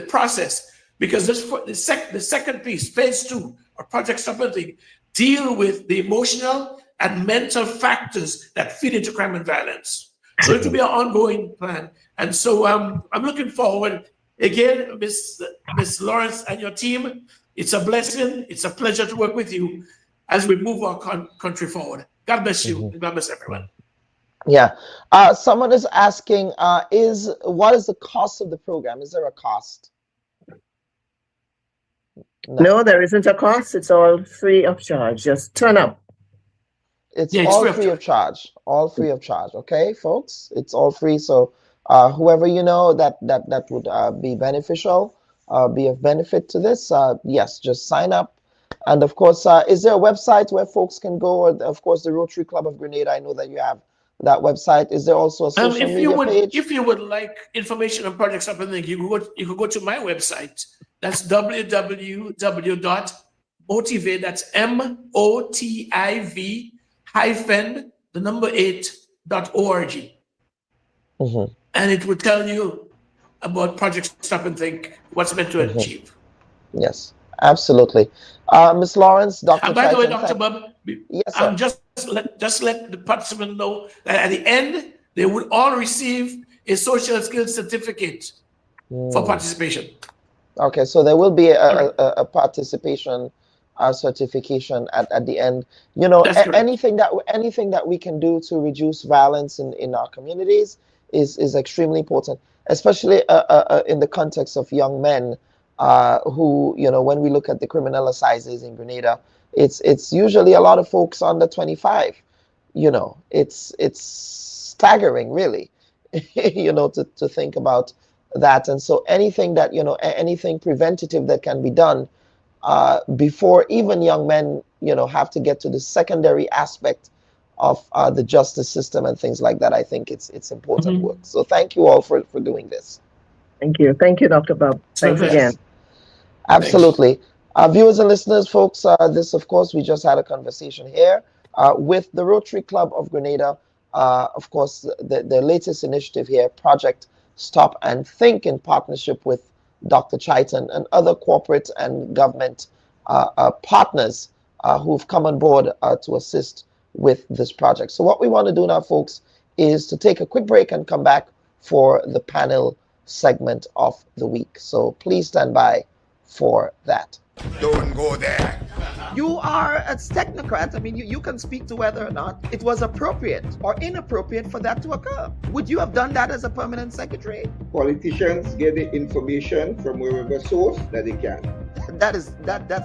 process, because the second piece, phase 2, or Project Stability, deal with the emotional and mental factors that feed into crime and violence. So it will be an ongoing plan. And so I'm looking forward Again, Miss Lawrence and your team, it's a blessing. It's a pleasure to work with you as we move our country forward. God bless you. And God bless everyone. Yeah. Someone is asking, what is the cost of the program? Is there a cost? No, there isn't a cost. It's all free of charge. Just turn up. It's all free of charge. All free of charge. Okay, folks? It's all free. So whoever you know that would be beneficial, be of benefit to this, yes, just sign up. And of course, is there a website where folks can go? Or of course, the Rotary Club of Grenada, I know that you have that website. Is there also a social media page? If you would like information on projects up and things, you could go to my website. That's www.motivate, that's MOTIV -8.org. And it will tell you about Project Stop and Think, what's meant to achieve. Yes, absolutely. Ms. Lawrence, Dr. And by the way, Chaitan, Dr. Bubb, yes, sir. just let the participants know that at the end, they would all receive a social skills certificate for participation. Okay, so there will be a participation certification at the end. You know, anything that we can do to reduce violence in our communities is extremely important, especially in the context of young men who, you know, when we look at the criminal assizes in Grenada, it's usually a lot of folks under 25. You know, it's staggering, really, you know, to think about that. And so anything that, you know, anything preventative that can be done before even young men, you know, have to get to the secondary aspect of the justice system and things like that, I think it's important work. So thank you all for doing this. Thank you. Thank you, Dr. Bubb. Thanks again. Absolutely. Viewers and listeners, folks, this, of course, we just had a conversation here with the Rotary Club of Grenada. Of course, the latest initiative here, Project Stop and Think, in partnership with Dr. Chaitan and other corporate and government partners who've come on board to assist with this project. So what we want to do now, folks, is to take a quick break and come back for the panel segment of the week. So please stand by for that. Don't go there. You are a technocrat. I mean, you can speak to whether or not it was appropriate or inappropriate for that to occur. Would you have done that as a permanent secretary? Politicians get the information from wherever source that they can. That's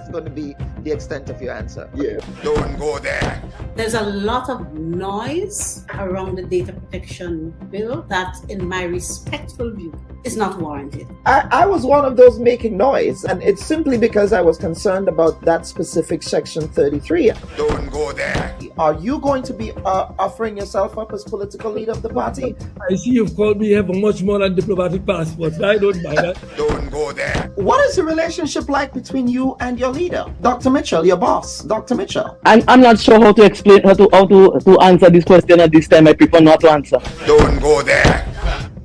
going to be the extent of your answer. Yeah. Don't go there. There's a lot of noise around the data protection bill that, in my respectful view, is not warranted. I was one of those making noise, and it's simply because I was concerned about that specific section 33. Don't go there. Are you going to be offering yourself up as political leader of the party? I see you've called me here for much more than diplomatic passports. I don't mind that. Don't go there. What is the relationship like between you and your leader, Dr. Mitchell, your boss, Dr. Mitchell? I'm not sure how to explain how to answer this question at this time. I prefer not to answer. Don't go there.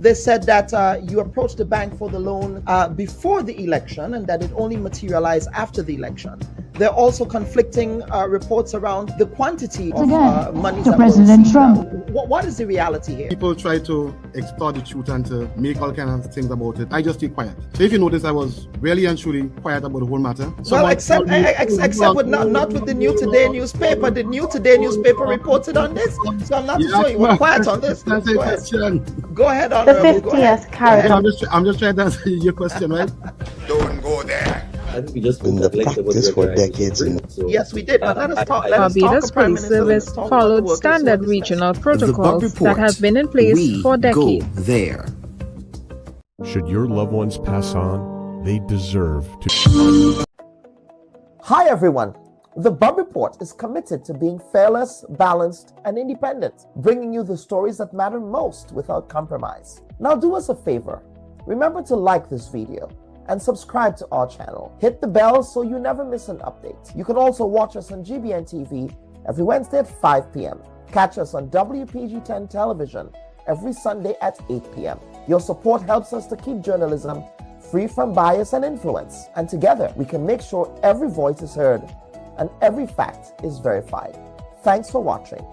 They said that you approached the bank for the loan before the election and that it only materialized after the election. There are also conflicting reports around the quantity of money to President Trump. What is the reality here? People try to extort the truth and to make all kinds of things about it. I just stay quiet. So if you notice, I was really and truly quiet about the whole matter. Well, except with not with the New Today newspaper. The New Today newspaper reported on this, so I'm not sure you were quiet on this. Go ahead, Honorable. The 50th CARICOM. I'm just trying to answer your question, right? Don't go there. I think we just been the practice for decades. Yes, we did. But let us talk. Barbados Police Service followed standard regional protocols that have been in place for decades. Go there. Should your loved ones pass on, they deserve to. Hi, everyone. The Bubb Report is committed to being fearless, balanced, and independent, bringing you the stories that matter most without compromise. Now do us a favor. Remember to like this video and subscribe to our channel. Hit the bell so you never miss an update. You can also watch us on GBN TV every Wednesday at 5 p.m. Catch us on WPG10 television every Sunday at 8 p.m. Your support helps us to keep journalism free from bias and influence. And together, we can make sure every voice is heard and every fact is verified. Thanks for watching.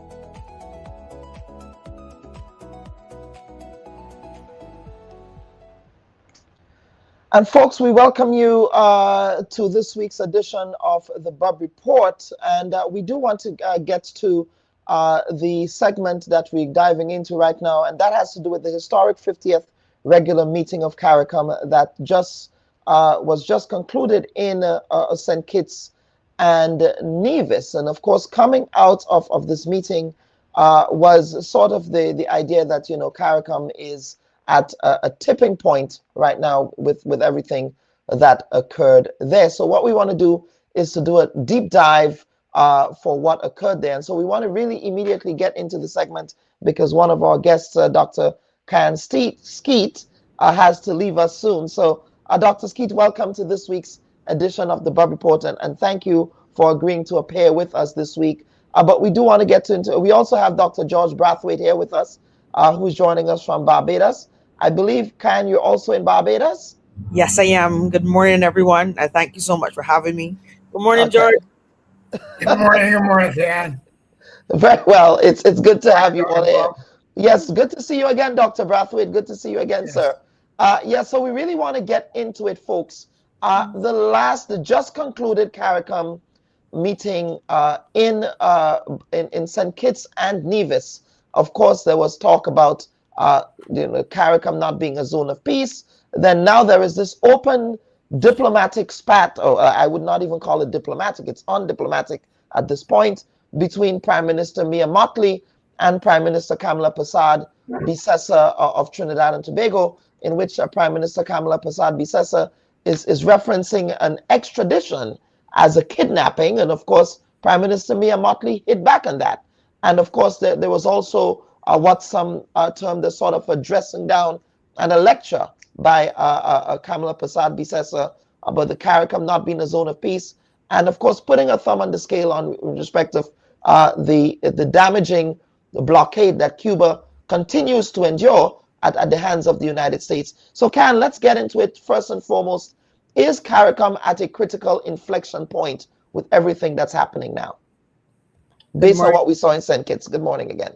And folks, we welcome you to this week's edition of the Bubb Report. And we do want to get to the segment that we're diving into right now. And that has to do with the historic 50th regular meeting of CARICOM that was just concluded in St. Kitts and Nevis. And of course, coming out of this meeting was sort of the idea that, you know, CARICOM is at a tipping point right now with everything that occurred there. So what we want to do is to do a deep dive for what occurred there. And so we want to really immediately get into the segment because one of our guests, Dr. Karen Skeet, has to leave us soon. So Dr. Skeet, welcome to this week's edition of the Bubb Report, and thank you for agreeing to appear with us this week. But we do want to get into, we also have Dr. George Brathwaite here with us, who's joining us from Barbados. I believe, Karen, you're also in Barbados? Yes, I am. Good morning, everyone. And thank you so much for having me. Good morning, George. Good morning, Dan. Very well. It's good to have you all here. Yes, good to see you again, Dr. Brathwaite. Good to see you again, sir. So we really want to get into it, folks. The just concluded CARICOM meeting in St. Kitts and Nevis. Of course, there was talk about CARICOM not being a zone of peace. Then now there is this open diplomatic spat, or I would not even call it diplomatic, it's undiplomatic at this point, between Prime Minister Mia Mottley and Prime Minister Kamala Persad-Bissessar of Trinidad and Tobago, in which Prime Minister Kamala Persad-Bissessar is referencing an extradition as a kidnapping. And of course, Prime Minister Mia Mottley hit back on that. And of course, there was also what some termed as sort of a dressing down and a lecture by Kamala Persad-Bissessar about the CARICOM not being a zone of peace, and of course putting a thumb on the scale on respect of the damaging blockade that Cuba continues to endure at the hands of the United States. So Karen, let's get into it. First and foremost, is CARICOM at a critical inflection point with everything that's happening now, based on what we saw in St. Kitts? Good morning again.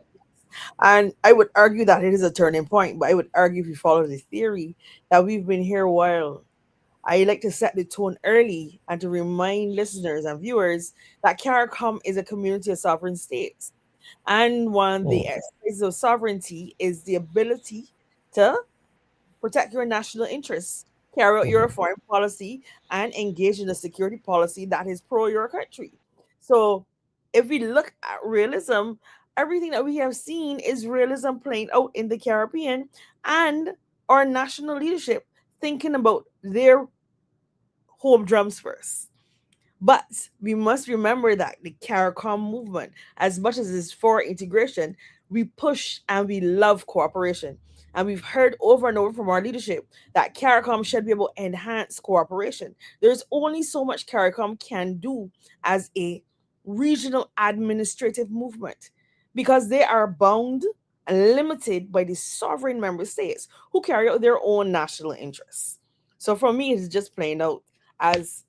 And I would argue that it is a turning point, but I would argue, if you follow the theory, that we've been here a while. I like to set the tone early and to remind listeners and viewers that CARICOM is a community of sovereign states. And one of the aspects of sovereignty is the ability to protect your national interests, carry out your foreign policy, and engage in a security policy that is pro your country. So if we look at realism, everything that we have seen is realism playing out in the Caribbean, and our national leadership thinking about their home drums first. But we must remember that the CARICOM movement, as much as it's for integration, we push and we love cooperation. And we've heard over and over from our leadership that CARICOM should be able to enhance cooperation. There's only so much CARICOM can do as a regional administrative movement, because they are bound and limited by the sovereign member states who carry out their own national interests. So for me, it's just playing out as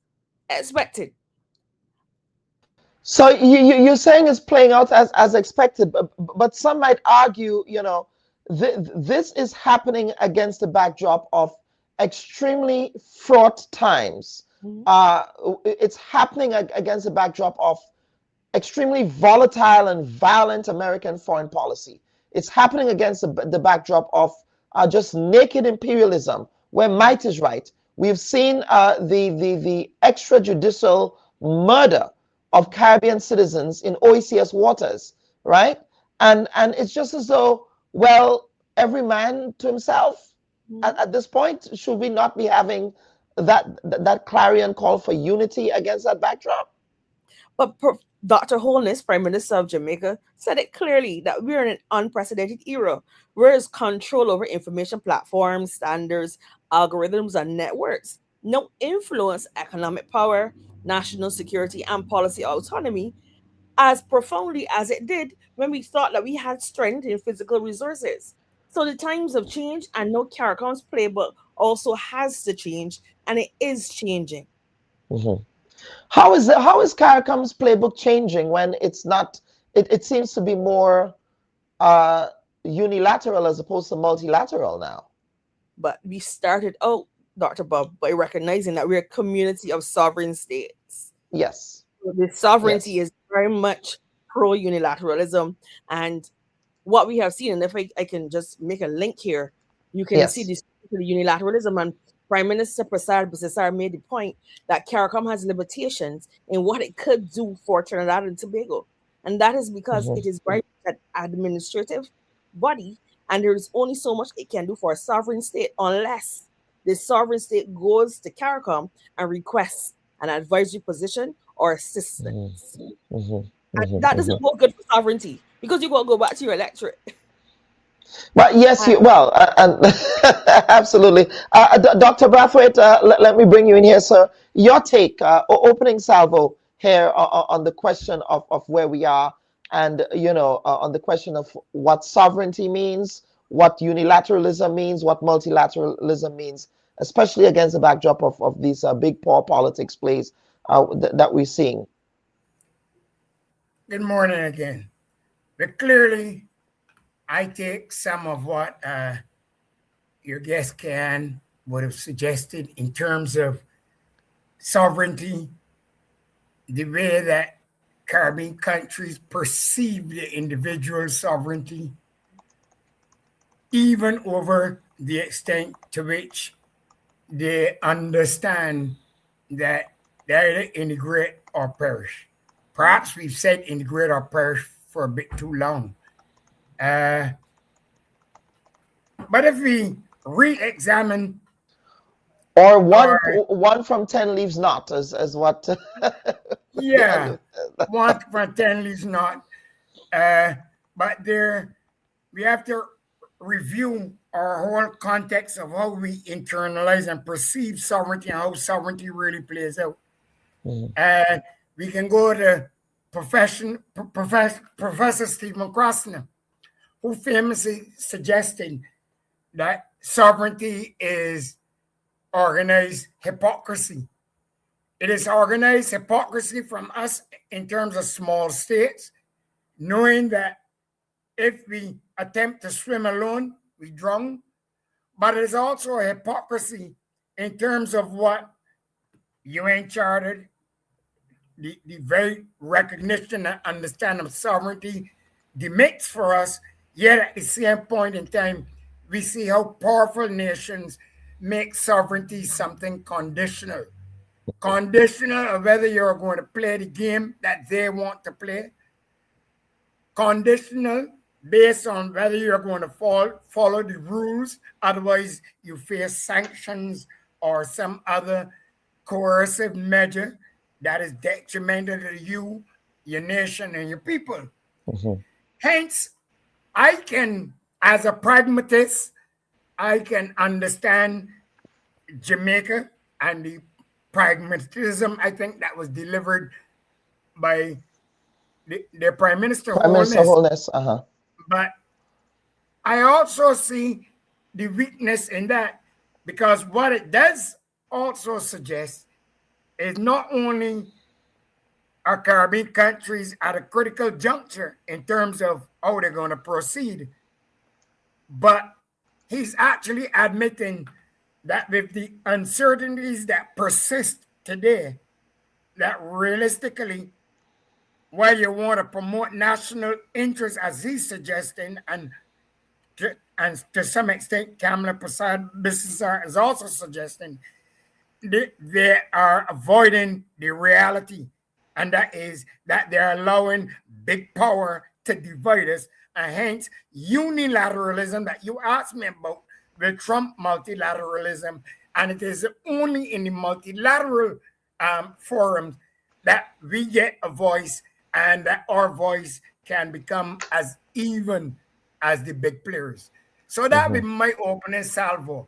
expected. So you're saying it's playing out as expected, but some might argue, you know, this is happening against the backdrop of extremely fraught times. It's happening against the backdrop of extremely volatile and violent American foreign policy. It's happening against the backdrop of just naked imperialism, where might is right. We've seen the extrajudicial murder of Caribbean citizens in OECS waters, right? And it's just as though, well, every man to himself. At this point, should we not be having that clarion call for unity against that backdrop? But Dr. Holness, Prime Minister of Jamaica, said it clearly that we're in an unprecedented era where there's control over information platforms, standards, algorithms, and networks. No influence economic power, national security, and policy autonomy as profoundly as it did when we thought that we had strength in physical resources. So the times have changed, and no CARICOM's playbook also has to change, and it is changing. How is CARICOM's playbook changing when it's not? It seems to be more unilateral as opposed to multilateral now. But we started out Dr. Bubb, by recognizing that we're a community of sovereign states. Yes. So the sovereignty is very much pro unilateralism. And what we have seen, and if I can just make a link here, you can see this unilateralism. And Prime Minister Persad-Bissessar made the point that CARICOM has limitations in what it could do for Trinidad and Tobago. And that is because it is very much an administrative body, and there is only so much it can do for a sovereign state unless the sovereign state goes to CARICOM and requests an advisory position or assistance. And that doesn't look good for sovereignty because you're going to go back to your electorate. But yes, absolutely. Dr. Brathwaite, let me bring you in here, sir. Your take, opening salvo here on the question of where we are, and on the question of what sovereignty means, what unilateralism means, what multilateralism means, especially against the backdrop of these big power politics plays that we're seeing. Good morning again. But clearly, I take some of what your guest would have suggested in terms of sovereignty, the way that Caribbean countries perceive the individual sovereignty, even over the extent to which they understand that they either integrate or perish. Perhaps we've said integrate or perish for a bit too long. But if we re-examine, or one from 10 leaves not, as what? Yeah, 1 from 10 leaves not. But we have to review our whole context of how we internalize and perceive sovereignty and how sovereignty really plays out. And we can go to Professor Stephen Krasner, who famously suggested that sovereignty is organized hypocrisy. It is organized hypocrisy from us in terms of small states, knowing that if we attempt to swim alone, we drown. But it is also a hypocrisy in terms of what UN Charter, the very recognition and understanding of sovereignty depicts for us. Yet at the same point in time, we see how powerful nations make sovereignty something conditional. Conditional of whether you're going to play the game that they want to play. Conditional based on whether you're going to follow the rules, otherwise you face sanctions or some other coercive measure that is detrimental to you, your nation, and your people. Hence, I can, as a pragmatist, I can understand Jamaica and the pragmatism, I think, that was delivered by the Prime Minister Holness. But I also see the weakness in that, because what it does also suggest is not only our Caribbean countries at a critical juncture in terms of how they're going to proceed, but he's actually admitting that with the uncertainties that persist today, that realistically, while you want to promote national interest, as he's suggesting, and to some extent, Persad-Bissessar is also suggesting, they are avoiding the reality, and that is that they're allowing big power to divide us, and hence unilateralism that you asked me about will trump multilateralism, and it is only in the multilateral forums that we get a voice, and that our voice can become as even as the big players. So that would be my opening salvo.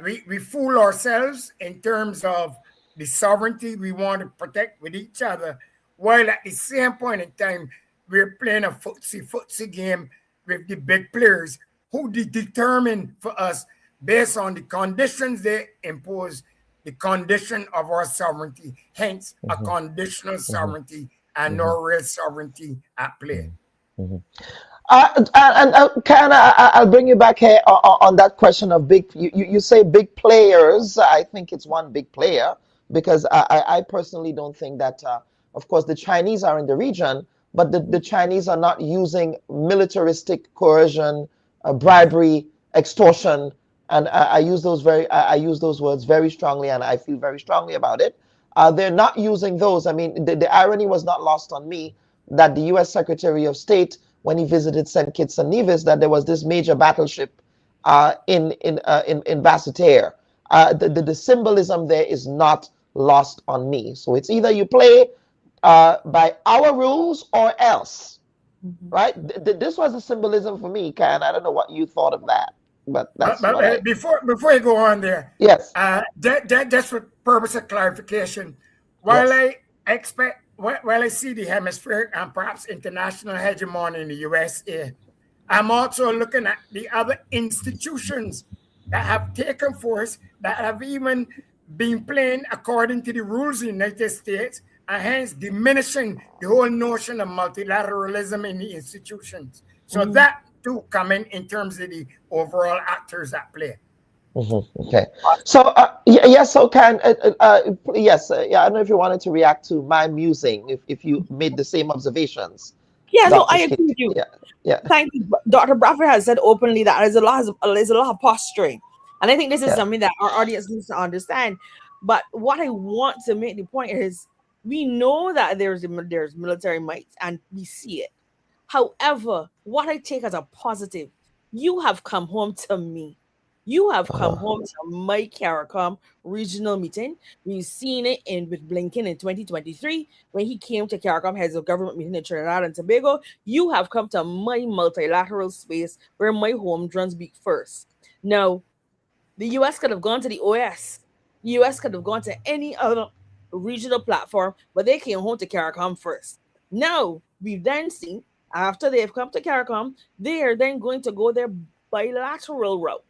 We fool ourselves in terms of the sovereignty we want to protect with each other, while at the same point in time, we're playing a footsie game with the big players who determine for us, based on the conditions they impose, the condition of our sovereignty, hence a conditional sovereignty and no real sovereignty at play. Karen, I'll bring you back here on that question of big. You say big players. I think it's one big player because I personally don't think that. Of course, the Chinese are in the region, but the Chinese are not using militaristic coercion, bribery, extortion, and I use those words very strongly, and I feel very strongly about it. They're not using those. I mean, the irony was not lost on me that the U.S. Secretary of State, when he visited St. Kitts and Nevis, that there was this major battleship in Basseterre. The symbolism there is not lost on me. So it's either you play by our rules or else, right? This was the symbolism for me, Ken. I don't know what you thought of that, but that's what I... Before you go on there, yes, just for purpose of clarification, while I expect, while I see the hemispheric and perhaps international hegemony in the USA, I'm also looking at the other institutions that have taken force, that have even been playing according to the rules in the United States, and hence diminishing the whole notion of multilateralism in the institutions. So that too come in terms of the overall actors at play. Okay. So yes, so Ken, yes, I don't know if you wanted to react to my musing, if you made the same observations. Yeah, no, I agree with you. Yeah. Thank you. Dr. Bradford has said openly that there's a lot of posturing. And I think this is something that our audience needs to understand. But what I want to make the point is we know that there's military might and we see it. However, what I take as a positive, you have come home to me. You have come home to my CARICOM regional meeting. We've seen it with Blinken in 2023 when he came to CARICOM heads of government meeting in Trinidad and Tobago. You have come to my multilateral space where my home drums beat first. Now, the US could have gone to the OS. The US could have gone to any other regional platform, but they came home to CARICOM first. Now, we've then seen, after they've come to CARICOM, they are then going to go their bilateral route.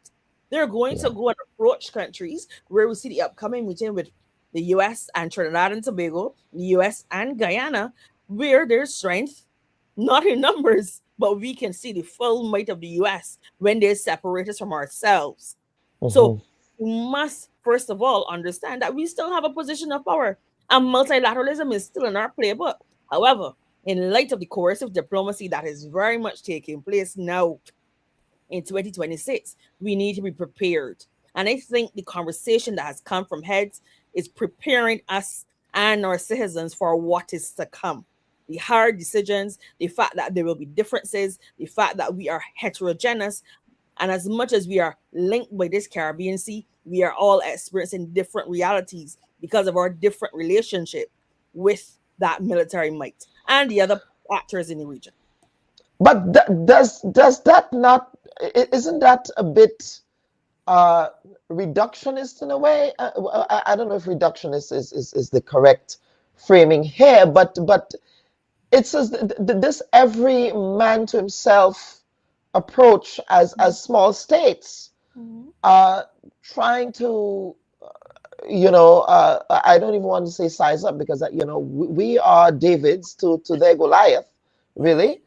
They're going to go and approach countries where we see the upcoming meeting with the US and Trinidad and Tobago, the US and Guyana, where there's strength, not in numbers, but we can see the full might of the US when they separate us from ourselves. So we must, first of all, understand that we still have a position of power and multilateralism is still in our playbook. However, in light of the coercive diplomacy that is very much taking place now in 2026, we need to be prepared. And I think the conversation that has come from heads is preparing us and our citizens for what is to come. The hard decisions, the fact that there will be differences, the fact that we are heterogeneous, and as much as we are linked by this Caribbean Sea, we are all experiencing different realities because of our different relationship with that military might and the other actors in the region. But does that not, isn't that a bit reductionist in a way? I don't know if reductionist is the correct framing here, but it says this every man to himself approach as small states trying to, I don't even want to say size up because, we are Davids to their Goliath, really.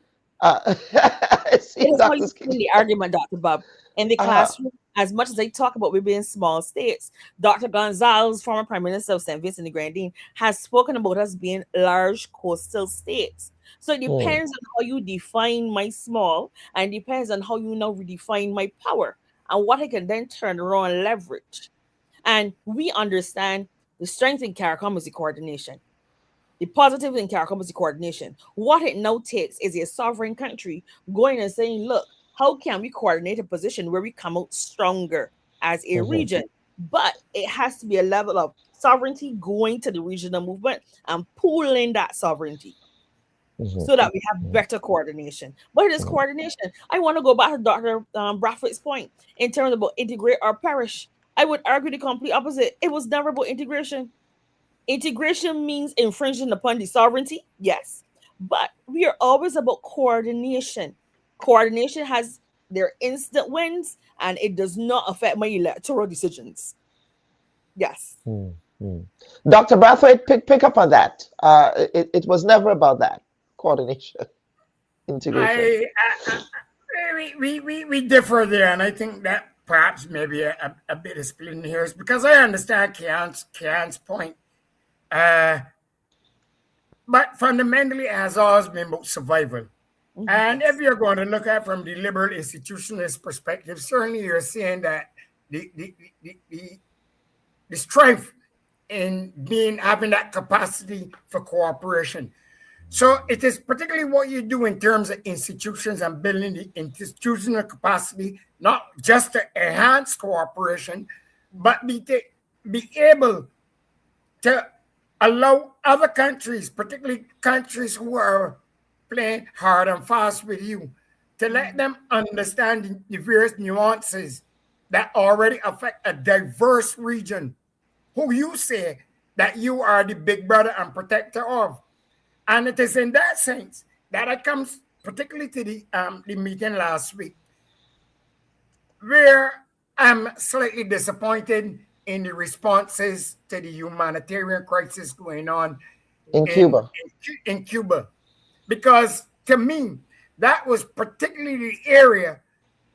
It's the argument, Dr. Bubb. In the classroom, as much as they talk about we being small states, Dr. Gonzalez, former Prime Minister of St. Vincent and Grenadines, has spoken about us being large coastal states. So it depends on how you define my small, and depends on how you now redefine my power and what I can then turn around and leverage. And we understand the strength in CARICOM is the coordination. The positive in CARICOM is the coordination. What it now takes is a sovereign country going and saying, look, how can we coordinate a position where we come out stronger as a region? But it has to be a level of sovereignty going to the regional movement and pooling that sovereignty so that we have better coordination. But it is coordination. I want to go back to Dr. Bradford's point in terms about integrate or perish. I would argue the complete opposite. It was never about integration. Integration means infringing upon the sovereignty, yes, but we are always about coordination. Coordination has their instant wins, and it does not affect my electoral decisions. Yes. Dr. Bradford, pick up on that. It was never about that coordination. integration. We differ there, and I think that perhaps maybe a bit of splitting hairs, because I understand Kian's point. But fundamentally, it has always been about survival. And if you're going to look at it from the liberal institutionalist perspective, certainly you're saying that the strength in having that capacity for cooperation. So it is particularly what you do in terms of institutions and building the institutional capacity, not just to enhance cooperation, but be able to allow other countries, particularly countries who are playing hard and fast with you, to let them understand the various nuances that already affect a diverse region, who you say that you are the big brother and protector of. And it is in that sense that I come particularly to the meeting last week, where I'm slightly disappointed in the responses to the humanitarian crisis going on in Cuba. In Cuba. Because to me, that was particularly the area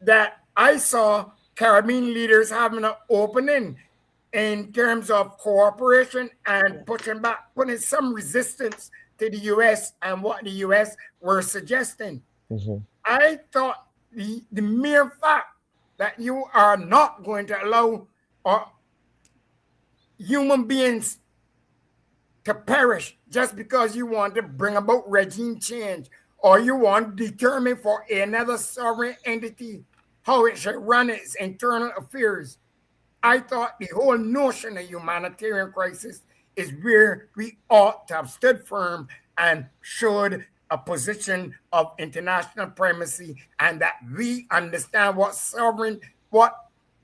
that I saw Caribbean leaders having an opening in terms of cooperation and putting some resistance to the U.S. and what the U.S. were suggesting. I thought the mere fact that you are not going to allow human beings to perish just because you want to bring about regime change, or you want to determine for another sovereign entity how it should run its internal affairs. I thought the whole notion of humanitarian crisis is where we ought to have stood firm and showed a position of international primacy, and that we understand what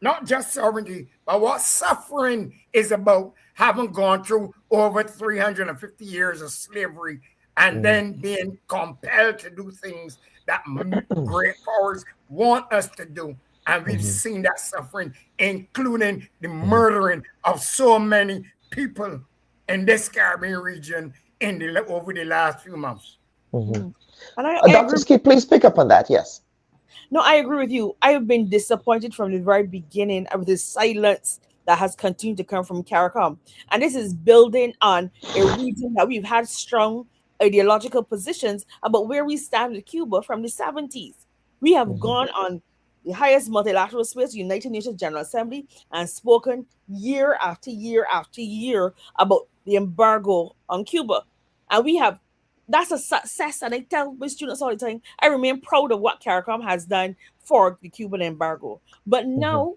not just sovereignty, but what suffering is about, having gone through over 350 years of slavery and then being compelled to do things that great powers want us to do. And we've seen that suffering, including the murdering of so many people in this Caribbean region over the last few months. And Dr. Ski, please pick up on that. Yes. No, I agree with you. I have been disappointed from the very beginning of this silence that has continued to come from CARICOM. And this is building on a region that we've had strong ideological positions about where we stand with Cuba from the 70s. We have gone on the highest multilateral space, United Nations General Assembly, and spoken year after year after year about the embargo on Cuba. And that's a success. And I tell my students all the time, I remain proud of what CARICOM has done for the Cuban embargo. But now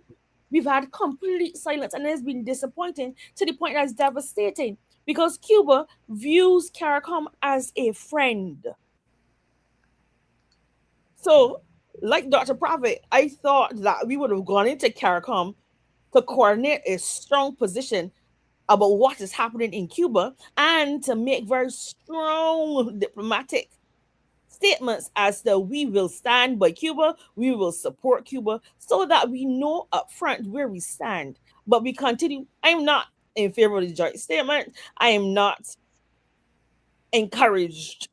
we've had complete silence, and it's been disappointing to the point that it's devastating, because Cuba views CARICOM as a friend. So, like Dr. Prophet, I thought that we would have gone into CARICOM to coordinate a strong position about what is happening in Cuba and to make very strong diplomatic statements as to we will stand by Cuba, we will support Cuba, so that we know up front where we stand. But we continue. I'm not in favor of the joint statement. I am not encouraged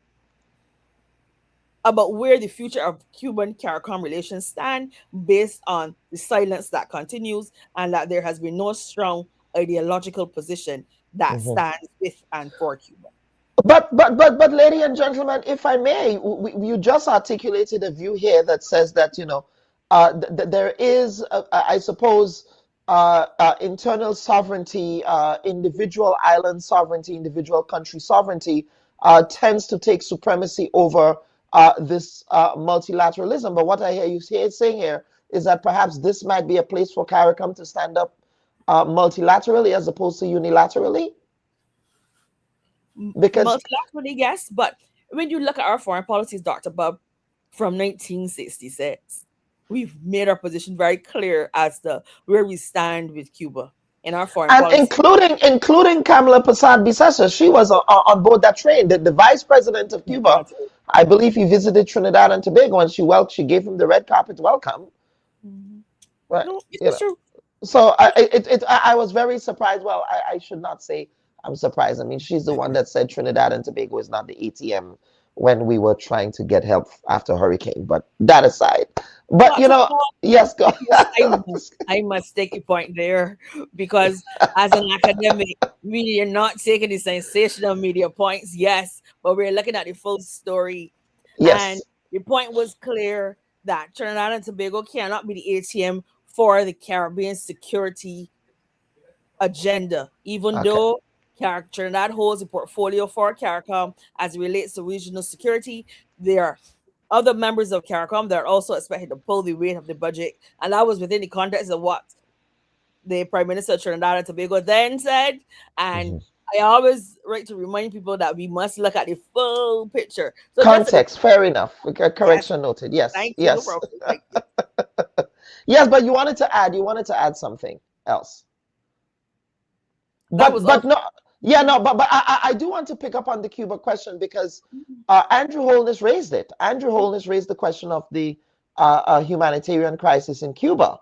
about where the future of Cuban CARICOM relations stand, based on the silence that continues and that there has been no strong ideological position that stands with and for Cuba. But, ladies and gentlemen, if I may, you just articulated a view here that says that, there is, I suppose, internal sovereignty, individual island sovereignty, individual country sovereignty tends to take supremacy over this multilateralism. But what I hear you saying here is that perhaps this might be a place for CARICOM to stand up multilaterally as opposed to unilaterally. Because multilaterally, yes, but when you look at our foreign policies, Dr. Bubb, from 1966, we've made our position very clear as to where we stand with Cuba in our foreign policy. Including Kamala Persad-Bissessar, she was on board that train. The vice president of Cuba, I believe he visited Trinidad and Tobago, and she gave him the red carpet welcome. Right? No, it's true. So I was very surprised. Well, I should not say I'm surprised. I mean, she's the one that said Trinidad and Tobago is not the ATM when we were trying to get help after hurricane. But that aside, but yes, go. I must take a point there, because as an academic, we are not taking the sensational media points, yes, but we're looking at the full story. Yes. And the point was clear that Trinidad and Tobago cannot be the ATM for the Caribbean security agenda, even though Trinidad holds a portfolio for CARICOM as it relates to regional security. There are other members of CARICOM that are also expected to pull the weight of the budget, and that was within the context of what the Prime Minister of Trinidad and Tobago then said. And I always like to remind people that we must look at the full picture. So context, fair enough. Correction noted. Yes. Thank you. Yes. No problem. Thank you. Yes, but you wanted to add something else. But no, yeah, no, but I do want to pick up on the Cuba question, because Andrew Holness raised it. Andrew Holness raised the question of the humanitarian crisis in Cuba.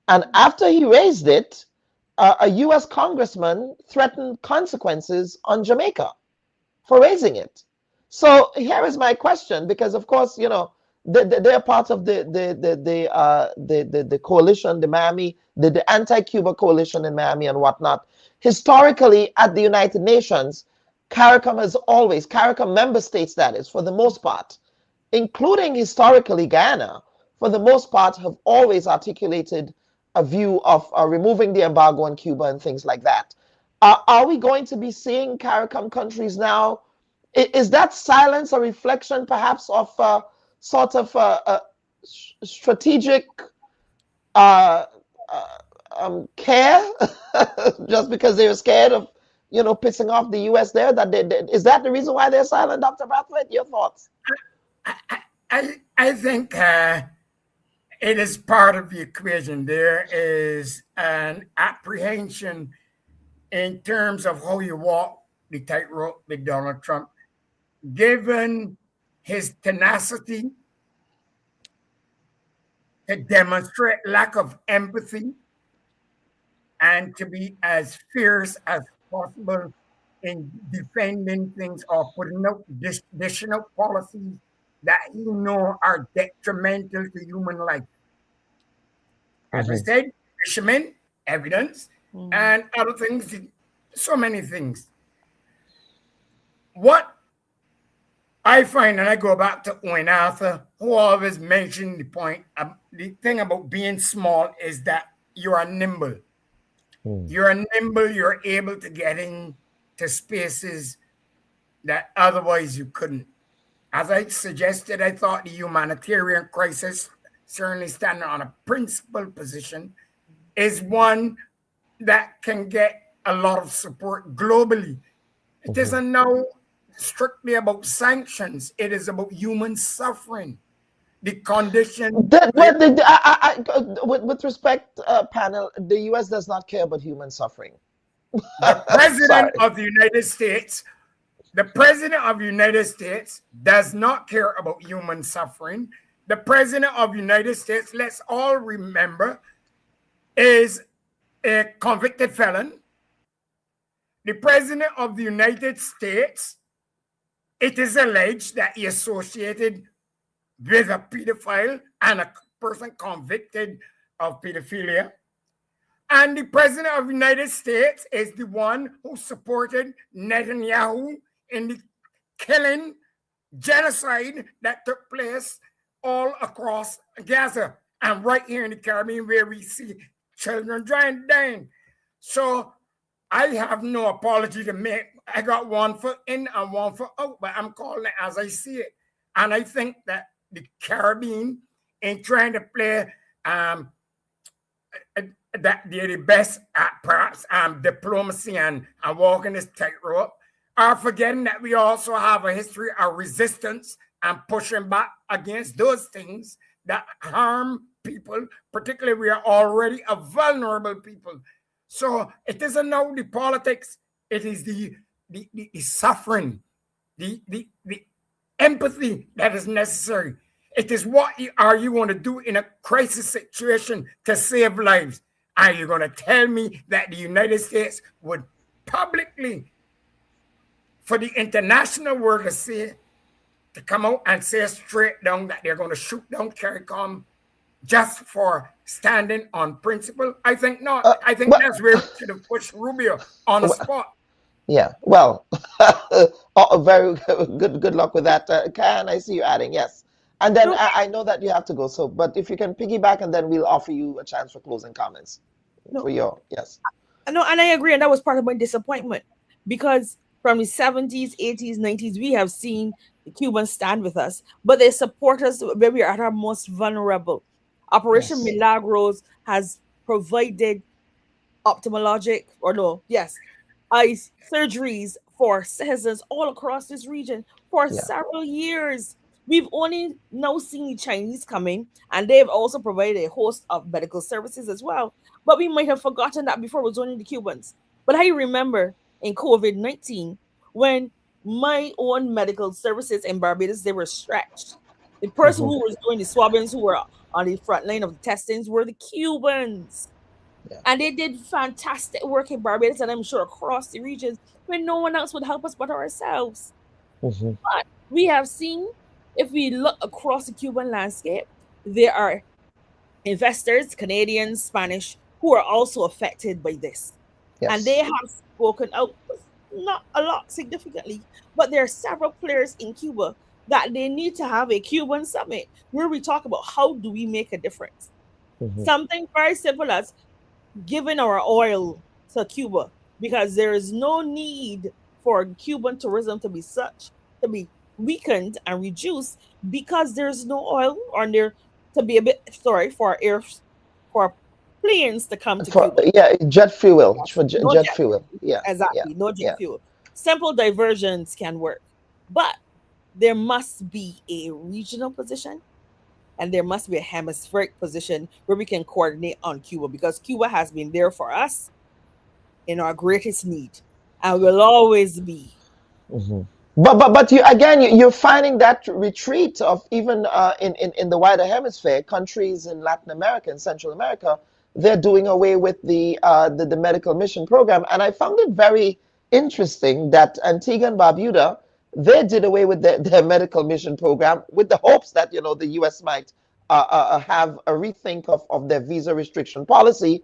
And after he raised it, a U.S. congressman threatened consequences on Jamaica for raising it. So here is my question, because of course, they're part of the coalition, the Miami, the anti-Cuba coalition in Miami and whatnot. Historically, at the United Nations, CARICOM member states, that is, for the most part, including historically Guyana, for the most part, have always articulated a view of removing the embargo on Cuba and things like that. Are we going to be seeing CARICOM countries now? Is that silence a reflection, perhaps, of sort of strategic care, just because they're scared of, pissing off the U.S. there? Is that the reason why they're silent, Dr. Brathwaite? Your thoughts? I think it is part of the equation. There is an apprehension in terms of how you walk the tightrope with Donald Trump, given his tenacity to demonstrate lack of empathy and to be as fierce as possible in defending things or putting out additional policies that he know are detrimental to human life. As I said, fishermen, evidence, and other things, so many things. What I find, and I go back to Owen Arthur, who always mentioned the point, the thing about being small is that you are nimble. You're nimble, you're able to get into spaces that otherwise you couldn't. As I suggested, I thought the humanitarian crisis, certainly standing on a principled position, is one that can get a lot of support globally. It isn't now strictly about sanctions. It is about human suffering. The condition. With respect, panel, the U.S. does not care about human suffering. The president of the United States, does not care about human suffering. The president of the United States, let's all remember, is a convicted felon. The president of the United States, it is alleged that he associated with a pedophile and a person convicted of pedophilia. And the president of the United States is the one who supported Netanyahu in the killing, genocide that took place all across Gaza and right here in the Caribbean, where we see children dying. So I have no apology to make. I got one foot in and one foot out, but I'm calling it as I see it. And I think that the Caribbean, in trying to play that they're the best at perhaps diplomacy and walking this tightrope, are forgetting that we also have a history of resistance and pushing back against those things that harm people, particularly we are already a vulnerable people. So it isn't now the politics, it is the suffering, the empathy that is necessary. It is what are you going to do in a crisis situation to save lives? Are you going to tell me that the United States would publicly, for the international world to to come out and say straight down that they're going to shoot down CARICOM just for standing on principle? I think not. I think that's where we should have pushed Rubio on the spot. Yeah, well, very good luck with that. Can I see you adding? Yes. And then I know that you have to go, so but if you can piggyback, and then we'll offer you a chance for closing comments for your, yes. No, and I agree, and that was part of my disappointment, because from the 70s, 80s, 90s, we have seen the Cubans stand with us, but they support us when we are at our most vulnerable. Operation Milagros has provided ophthalmologic, eyes surgeries for citizens all across this region for several years. We've only now seen the Chinese coming, and they've also provided a host of medical services as well. But we might have forgotten that before it was only the Cubans. But I remember in COVID-19, when my own medical services in Barbados, they were stretched. The person who was doing the swabbings, who were on the front line of the testings, were the Cubans. And they did fantastic work in Barbados, and I'm sure across the regions, when no one else would help us but ourselves. But we have seen, if we look across the Cuban landscape, there are investors, Canadians, Spanish, who are also affected by this. And they have spoken out, not a lot significantly, but there are several players in Cuba that they need to have a Cuban summit where we talk about how do we make a difference. Something very simple as giving our oil to Cuba, because there is no need for Cuban tourism to be weakened and reduced because there's no oil, or there to be for planes to come to Cuba. Yeah, jet fuel. For No jet fuel. Yeah. Exactly. No jet fuel. Simple diversions can work. But there must be a regional position, and there must be a hemispheric position where we can coordinate on Cuba, because Cuba has been there for us in our greatest need and will always be. But you're finding that retreat of even in the wider hemisphere, countries in Latin America and Central America, they're doing away with the medical mission program. And I found it very interesting that Antigua and Barbuda, they did away with their medical mission program with the hopes that, the U.S. might have a rethink of their visa restriction policy,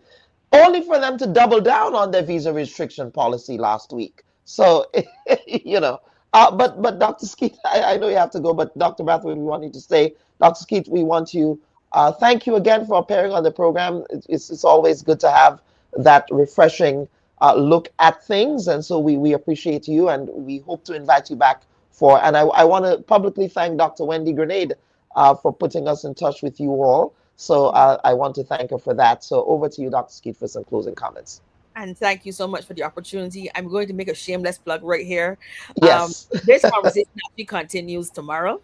only for them to double down on their visa restriction policy last week. So, but Dr. Skeet, I know you have to go, but Dr. Brathwaite, we want you to stay. Dr. Skeet, we want you, thank you again for appearing on the program. It's always good to have that refreshing look at things, and so we appreciate you, and we hope to invite you back and I want to publicly thank Dr. Wendy Grenade for putting us in touch with you all. So I want to thank her for that. So over to you, Dr. Skeet, for some closing comments. And thank you so much for the opportunity. I'm going to make a shameless plug right here. Yes. This conversation actually continues tomorrow,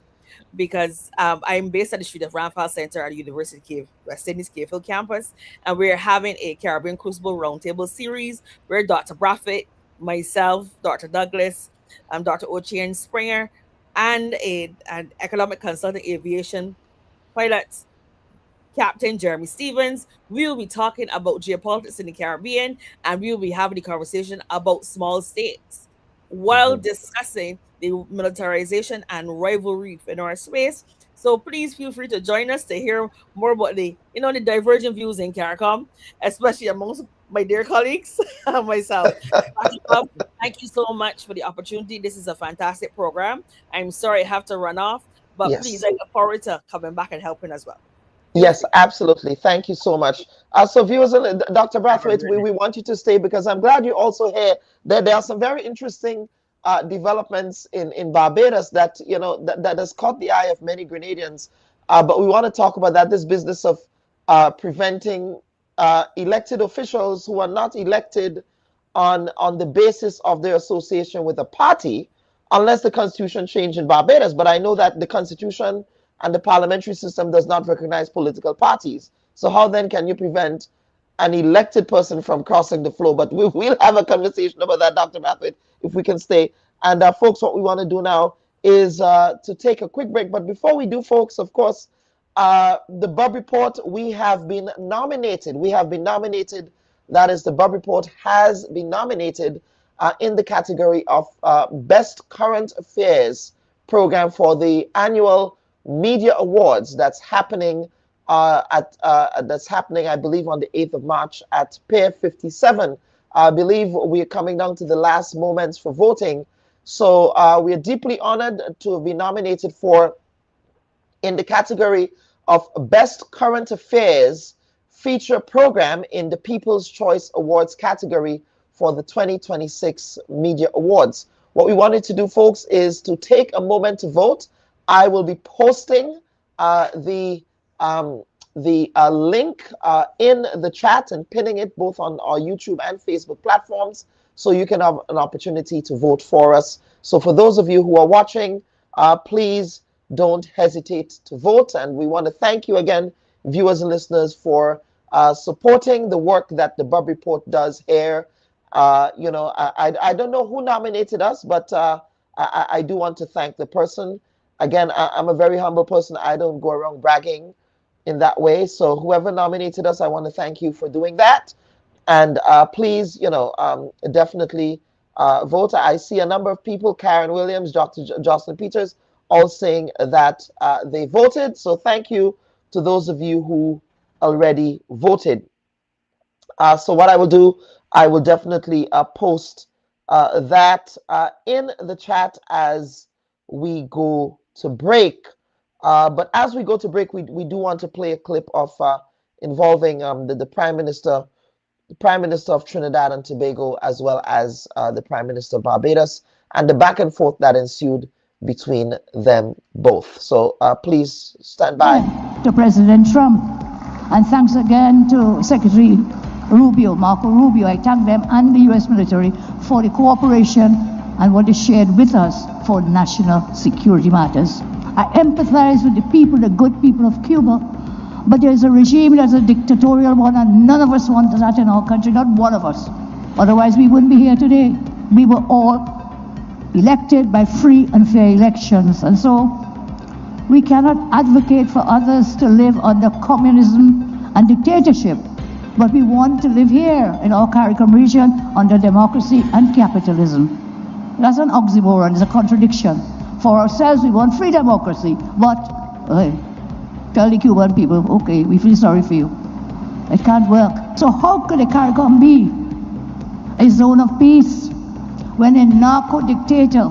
because I'm based at the Street of Ramphal Center at the University of West Sydney's Cave Hill campus, and we're having a Caribbean Crucible Roundtable series where Dr. Brathwaite, myself, Dr. Douglas, Dr. Ochian Springer, and an economic consultant aviation pilot, Captain Jeremy Stevens. We'll be talking about geopolitics in the Caribbean, and we'll be having a conversation about small states while discussing the militarization and rivalry in our space. So please feel free to join us to hear more about the divergent views in CARICOM, especially amongst my dear colleagues and myself. Thank you so much for the opportunity. This is a fantastic program. I'm sorry I have to run off, but please, I look forward to coming back and helping as well. Yes, absolutely. Thank you so much. So viewers, Dr. Brathwaite, we want you to stay, because I'm glad you also hear that there are some very interesting developments in Barbados that that has caught the eye of many Grenadians. But we want to talk about that, this business of preventing elected officials who are not elected on the basis of their association with a party, unless the constitution changed in Barbados. But I know that the constitution and the parliamentary system does not recognize political parties. So how then can you prevent an elected person from crossing the floor? But we'll have a conversation about that, Dr. Brathwaite, if we can stay. And folks, what we want to do now is to take a quick break. But before we do, folks, of course, the Bubb Report, we have been nominated. That is, the Bubb Report has been nominated in the category of Best Current Affairs program for the annual media awards that's happening I believe on the 8th of March at Pier 57. I believe we're coming down to the last moments for voting. So we are deeply honored to be nominated for, in the category of Best Current Affairs Feature Program in the People's Choice Awards category for the 2026 Media Awards. What we wanted to do, folks, is to take a moment to vote. I will be posting the link in the chat and pinning it both on our YouTube and Facebook platforms, so you can have an opportunity to vote for us. So for those of you who are watching, please don't hesitate to vote. And we want to thank you again, viewers and listeners, for supporting the work that the Bubb Report does here. You know, I don't know who nominated us, but I do want to thank the person. Again, I'm a very humble person. I don't go around bragging in that way. So whoever nominated us, I want to thank you for doing that. And please, you know, definitely vote. I see a number of people, Karen Williams, Dr. Jocelyn Peters, all saying that they voted. So thank you to those of you who already voted. So what I will do, I will definitely post that in the chat as we go to break. But as we go to break, we do want to play a clip of involving the Prime Minister of Trinidad and Tobago, as well as the Prime Minister of Barbados, and the back and forth that ensued between them both. So please stand by. To President Trump, and thanks again to Secretary Rubio, Marco Rubio. I thank them and the U.S. military for the cooperation and what they shared with us for national security matters. I empathize with the people, the good people of Cuba, but there's a regime that's a dictatorial one, and none of us want that in our country, not one of us. Otherwise, we wouldn't be here today. We were all elected by free and fair elections, and so we cannot advocate for others to live under communism and dictatorship, but we want to live here in our CARICOM region under democracy and capitalism. That's an oxymoron, it's a contradiction. For ourselves, we want free democracy, but tell the Cuban people, okay, we feel sorry for you. It can't work. So how could a CARICOM be a zone of peace when a narco dictator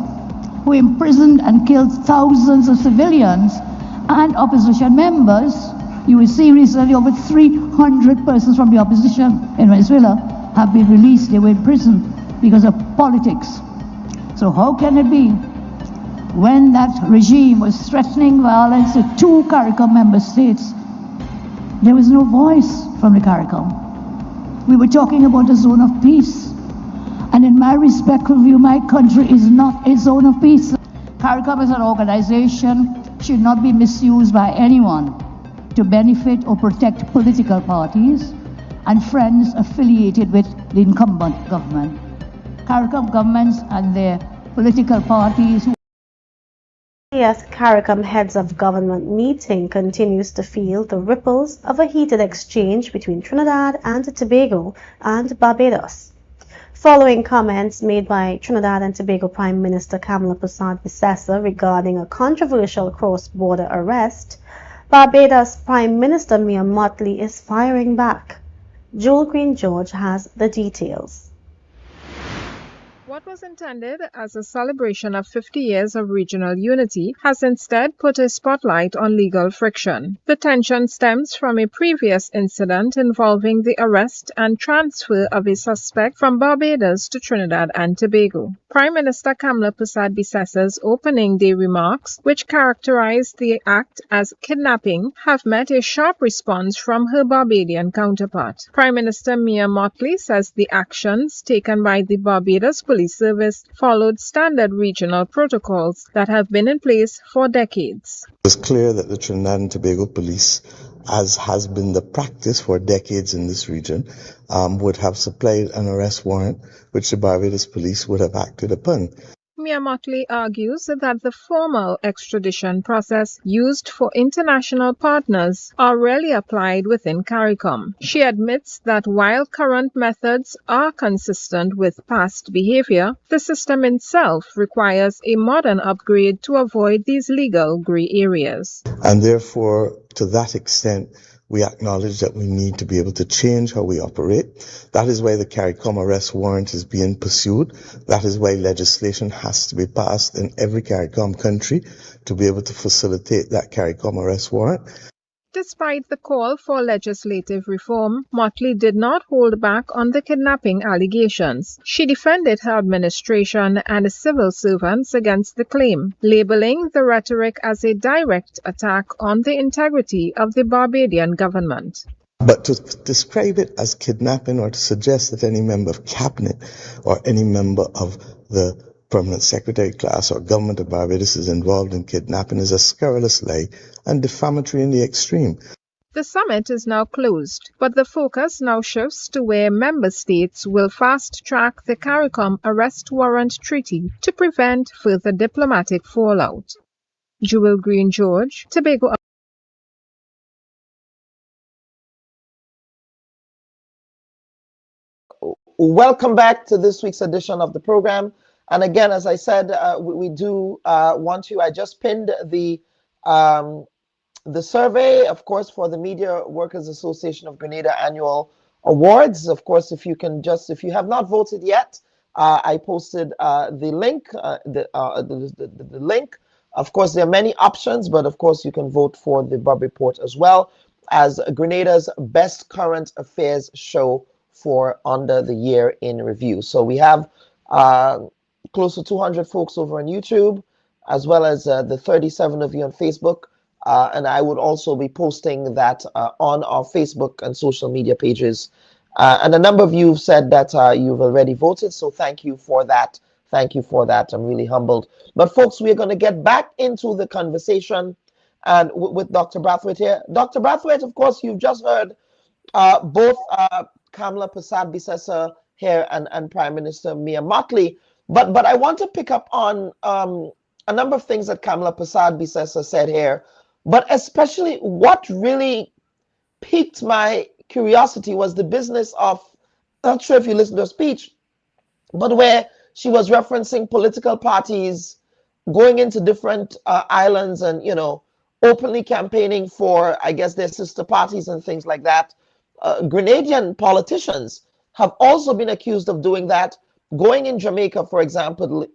who imprisoned and killed thousands of civilians and opposition members, you will see recently over 300 persons from the opposition in Venezuela have been released. They were in prison because of politics. So how can it be when that regime was threatening violence to 2 CARICOM member states, there was no voice from the CARICOM? We were talking about a zone of peace. And in my respectful view, my country is not a zone of peace. CARICOM as an organization should not be misused by anyone to benefit or protect political parties and friends affiliated with the incumbent government. CARICOM governments and their political parties. Yes, CARICOM Heads of Government meeting continues to feel the ripples of a heated exchange between Trinidad and Tobago and Barbados. Following comments made by Trinidad and Tobago Prime Minister Persad-Bissessar regarding a controversial cross-border arrest, Barbados Prime Minister Mia Mottley is firing back. Jewel Queen George has the details. What was intended as a celebration of 50 years of regional unity has instead put a spotlight on legal friction. The tension stems from a previous incident involving the arrest and transfer of a suspect from Barbados to Trinidad and Tobago. Prime Minister Persad-Bissessar's opening day remarks, which characterized the act as kidnapping, have met a sharp response from her Barbadian counterpart. Prime Minister Mia Mottley says the actions taken by the Barbados Police Service followed standard regional protocols that have been in place for decades. It's clear that the Trinidad and Tobago Police, as has been the practice for decades in this region, would have supplied an arrest warrant which the Barbados Police would have acted upon. Mia Motley argues that the formal extradition process used for international partners are rarely applied within CARICOM. She admits that while current methods are consistent with past behavior, the system itself requires a modern upgrade to avoid these legal gray areas. And therefore, to that extent, we acknowledge that we need to be able to change how we operate. That is why the CARICOM arrest warrant is being pursued. That is why legislation has to be passed in every CARICOM country to be able to facilitate that CARICOM arrest warrant. Despite the call for legislative reform, Motley did not hold back on the kidnapping allegations. She defended her administration and civil servants against the claim, labeling the rhetoric as a direct attack on the integrity of the Barbadian government. But to describe it as kidnapping or to suggest that any member of cabinet or any member of the permanent secretary class or government of Barbados is involved in kidnapping is a scurrilous lie and defamatory in the extreme. The summit is now closed, but the focus now shifts to where member states will fast-track the CARICOM arrest warrant treaty to prevent further diplomatic fallout. Jewel Green George, Tobago. Welcome back to this week's edition of the program. And again, as I said, we do want to, I just pinned the survey, of course, for the Media Workers Association of Grenada annual awards. Of course, if you have not voted yet, I posted the link, the link. Of course, there are many options, but of course, you can vote for the Bubb Report as well as Grenada's best current affairs show for under the year in review. So we have close to 200 folks over on YouTube, as well as the 37 of you on Facebook. And I would also be posting that on our Facebook and social media pages. And a number of you have said that you've already voted, so thank you for that. Thank you for that. I'm really humbled. But folks, we're going to get back into the conversation and with Dr. Brathwaite here. Dr. Brathwaite, of course, you've just heard both Kamala Persad-Bissessar here and Prime Minister Mia Motley. But I want to pick up on a number of things that Kamala Persad-Bissessar said here, but especially what really piqued my curiosity was the business of, I'm not sure if you listened to her speech, but where she was referencing political parties going into different islands and, openly campaigning for, I guess, their sister parties and things like that. Grenadian politicians have also been accused of doing that, going in Jamaica, for example,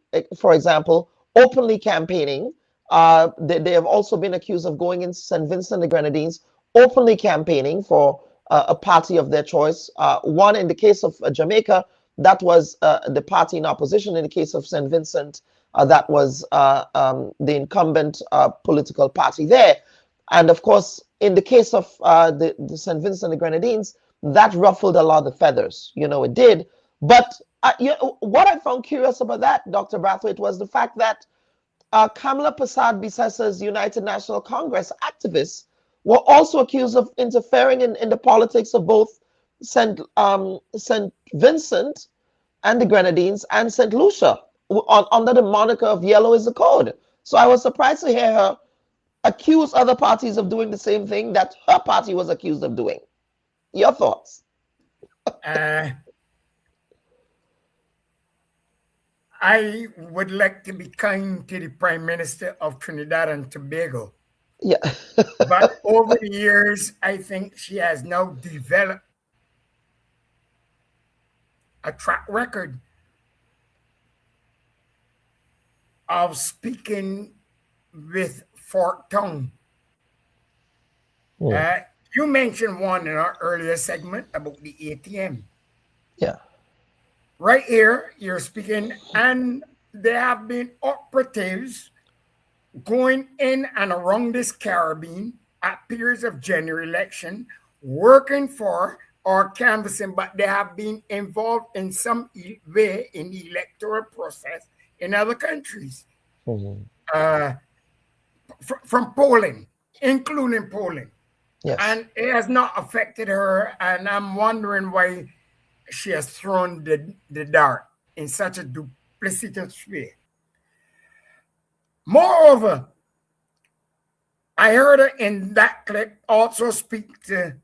openly campaigning. They have also been accused of going in St. Vincent and the Grenadines, openly campaigning for a party of their choice. One, in the case of Jamaica, that was the party in opposition. In the case of St. Vincent, that was the incumbent political party there. And of course, in the case of the St. Vincent and the Grenadines, that ruffled a lot of the feathers. It did. But what I found curious about that, Dr. Brathwaite, was the fact that Kamala Persad-Bissessar's United National Congress activists were also accused of interfering in the politics of both St. Vincent and the Grenadines and St. Lucia under the moniker of Yellow is the Code. So I was surprised to hear her accuse other parties of doing the same thing that her party was accused of doing. Your thoughts? I would like to be kind to the Prime Minister of Trinidad and Tobago. Yeah. But over the years, I think she has now developed a track record of speaking with forked tongue. You mentioned one in our earlier segment about the ATM. Yeah. Right here, you're speaking, and there have been operatives going in and around this Caribbean at periods of general election, working for or canvassing, but they have been involved in some way in the electoral process in other countries. From Poland, including Poland. Yes. And it has not affected her, and I'm wondering why she has thrown the dart in such a duplicitous way. Moreover, I heard her in that clip also speak to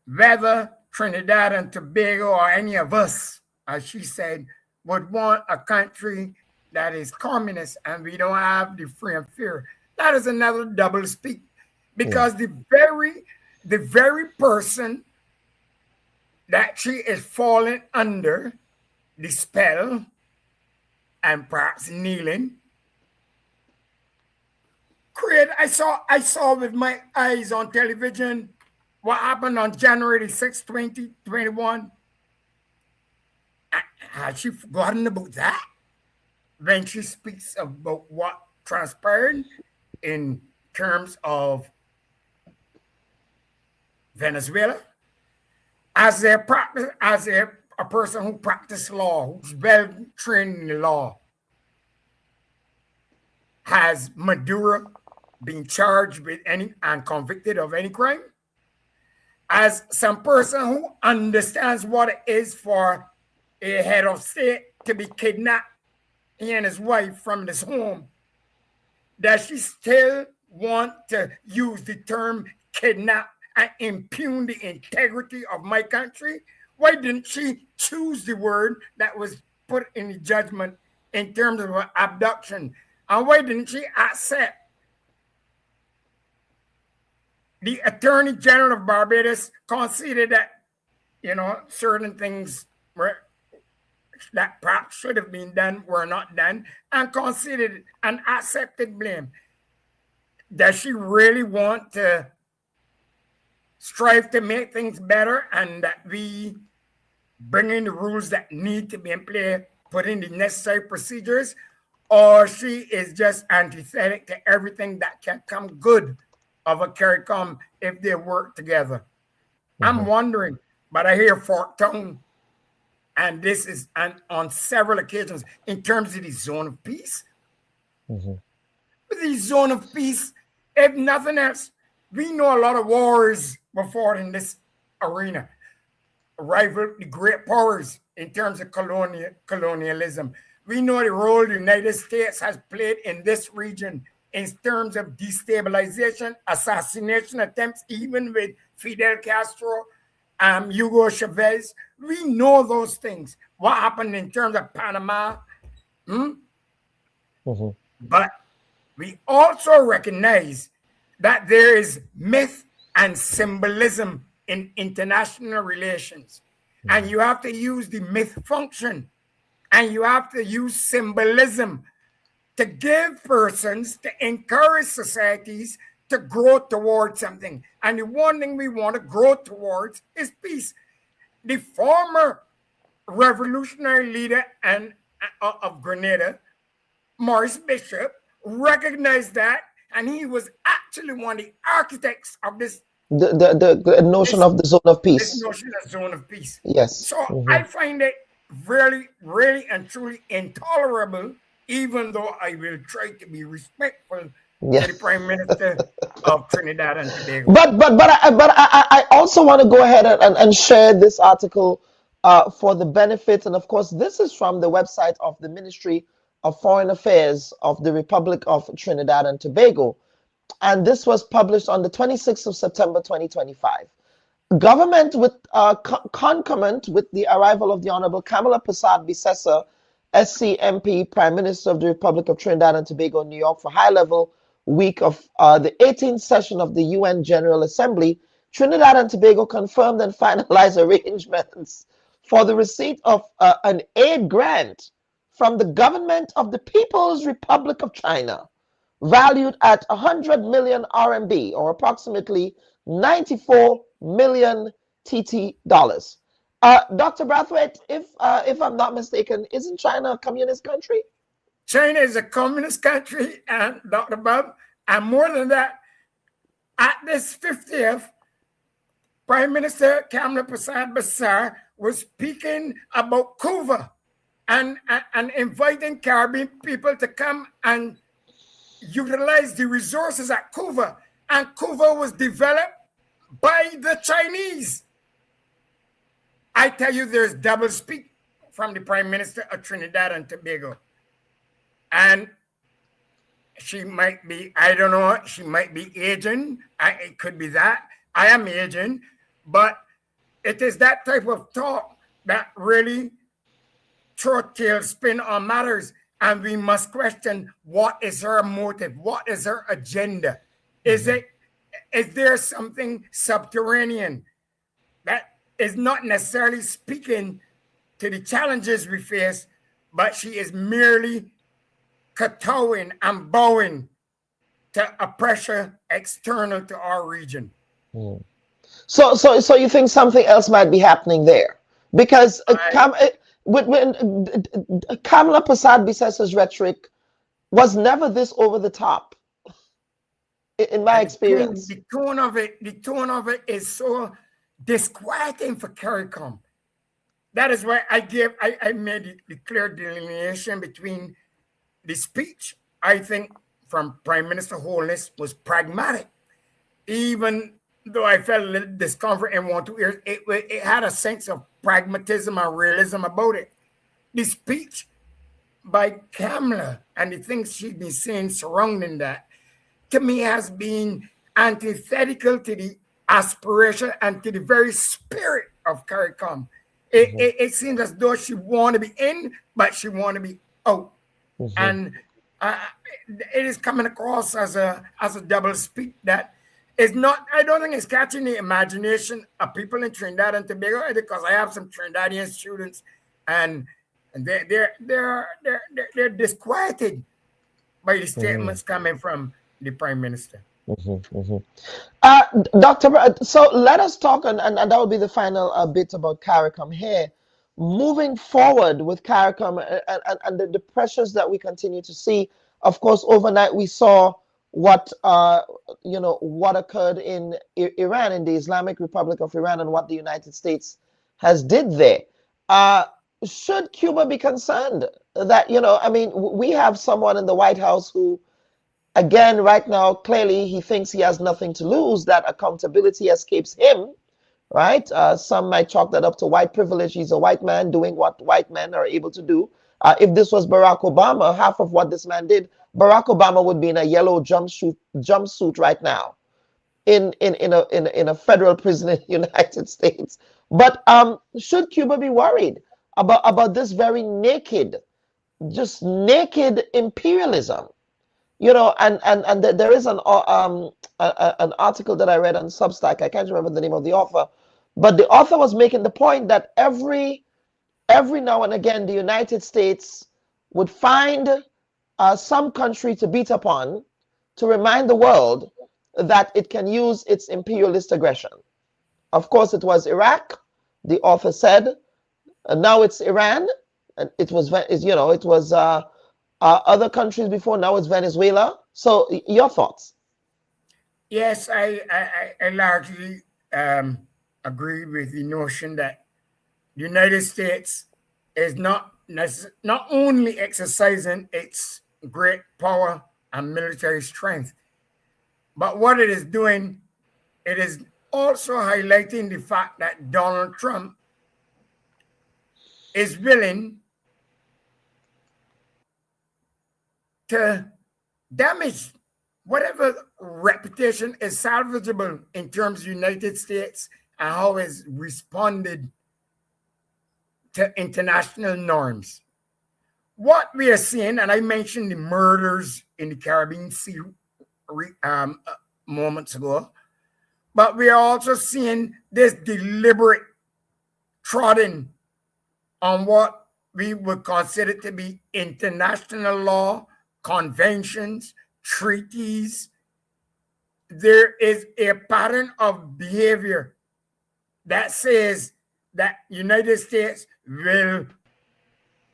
whether Trinidad and Tobago or any of us, as she said, would want a country that is communist and we don't have the free and fair. That is another double speak, because the very person that she is falling under the spell and perhaps kneeling, I saw with my eyes on television what happened on January 6, 2021. Has she forgotten about that when she speaks about what transpired in terms of Venezuela? As a person who practices law, who's well trained in law, has Maduro been charged with any and convicted of any crime? As some person who understands what it is for a head of state to be kidnapped, he and his wife, from his home, does she still want to use the term kidnap and impugn the integrity of my country? Why didn't she choose the word that was put in the judgment in terms of abduction? And why didn't she accept the Attorney General of Barbados conceded that, certain things that perhaps should have been done were not done, and conceded and accepted blame? Does she really want to strive to make things better and that we bring in the rules that need to be in play, put in the necessary procedures, or she is just antithetic to everything that can come good of a CARICOM if they work together? I'm wondering, but I hear fork tongue, and this is on several occasions in terms of the zone of peace. The zone of peace, if nothing else, we know a lot of wars were fought in this arena, rival the great powers in terms of colonialism. We know the role the United States has played in this region in terms of destabilization, assassination attempts, even with Fidel Castro, Hugo Chavez. We know those things. What happened in terms of Panama? But we also recognize that there is myth and symbolism in international relations. And you have to use the myth function, and you have to use symbolism to give persons, to encourage societies to grow towards something. And the one thing we want to grow towards is peace. The former revolutionary leader of Grenada, Maurice Bishop, recognized that, and he was actually one of the architects of this. The notion of the zone of peace. This notion of zone of peace. Yes. So I find it really, really and truly intolerable, even though I will try to be respectful to the Prime Minister of Trinidad and Tobago. But I also want to go ahead and share this article for the benefit. And of course, this is from the website of the Ministry of Foreign Affairs of the Republic of Trinidad and Tobago. And this was published on the 26th of September, 2025. Government with concomitant with the arrival of the Honorable Kamala Persad-Bissessar, SCMP, Prime Minister of the Republic of Trinidad and Tobago, New York, for high-level week of the 18th session of the UN General Assembly, Trinidad and Tobago confirmed and finalized arrangements for the receipt of an aid grant from the government of the People's Republic of China, valued at 100 million RMB, or approximately 94 million TT dollars. Dr. Brathwaite, if I'm not mistaken, isn't China a communist country? China is a communist country, and Dr. Bubb, and more than that, at this 50th, Prime Minister Kamala Persad-Bissessar was speaking about Cuba and inviting Caribbean people to come and utilize the resources at Cuba. And Cuba was developed by the Chinese. I tell you, there's double speak from the Prime Minister of Trinidad and Tobago. And she might be, I don't know, she might be Asian. It could be that. I am Asian. But it is that type of talk that really short tail spin on matters. And we must question, what is her motive? What is her agenda? Is there something subterranean that is not necessarily speaking to the challenges we face, but she is merely kowtowing and bowing to a pressure external to our region? So you think something else might be happening there? Because when Kamala Persad-Bissessar's rhetoric was never this over the top, in my experience. The tone of it is so disquieting for CARICOM. That is why I made the clear delineation between the speech, I think, from Prime Minister Holness was pragmatic. Even though I felt a little discomfort in 1 2 years, it had a sense of pragmatism and realism about it. The speech by Kamala and the things she's been saying surrounding that, to me, has been antithetical to the aspiration and to the very spirit of CARICOM. It seems as though she want to be in, but she want to be out. And it is coming across as a double speak that is not, I don't think it's catching the imagination of people in Trinidad and Tobago, because I have some Trinidadian students and they're disquieted by the statements coming from the Prime Minister. Dr. So let us talk, and that will be the final bit about CARICOM here. Moving forward with CARICOM and the pressures that we continue to see. Of course, overnight we saw what what occurred in Iran, in the Islamic Republic of Iran, and what the United States has did there. Should Cuba be concerned that, I mean, we have someone in the White House who, again, right now, clearly he thinks he has nothing to lose, that accountability escapes him, right? Some might chalk that up to white privilege. He's a white man doing what white men are able to do. If this was Barack Obama, half of what this man did, Barack Obama would be in a yellow jumpsuit right now in a federal prison in the United States. But should Cuba be worried about this very naked, just naked imperialism? And there is an article that I read on Substack. I can't remember the name of the author, but the author was making the point that every now and again the United States would find some country to beat upon to remind the world that it can use its imperialist aggression. Of course, it was Iraq, the author said, and now it's Iran, and it was other countries before. Now it's Venezuela. So your thoughts? Yes, I largely agree with the notion that the United States is not only exercising its great power and military strength, but what it is doing, it is also highlighting the fact that Donald Trump is willing to damage whatever reputation is salvageable in terms of the United States and how it's responded to international norms. What we are seeing, and I mentioned the murders in the Caribbean Sea moments ago, but we are also seeing this deliberate trotting on what we would consider to be international law, conventions, treaties. There is a pattern of behavior that says that United States will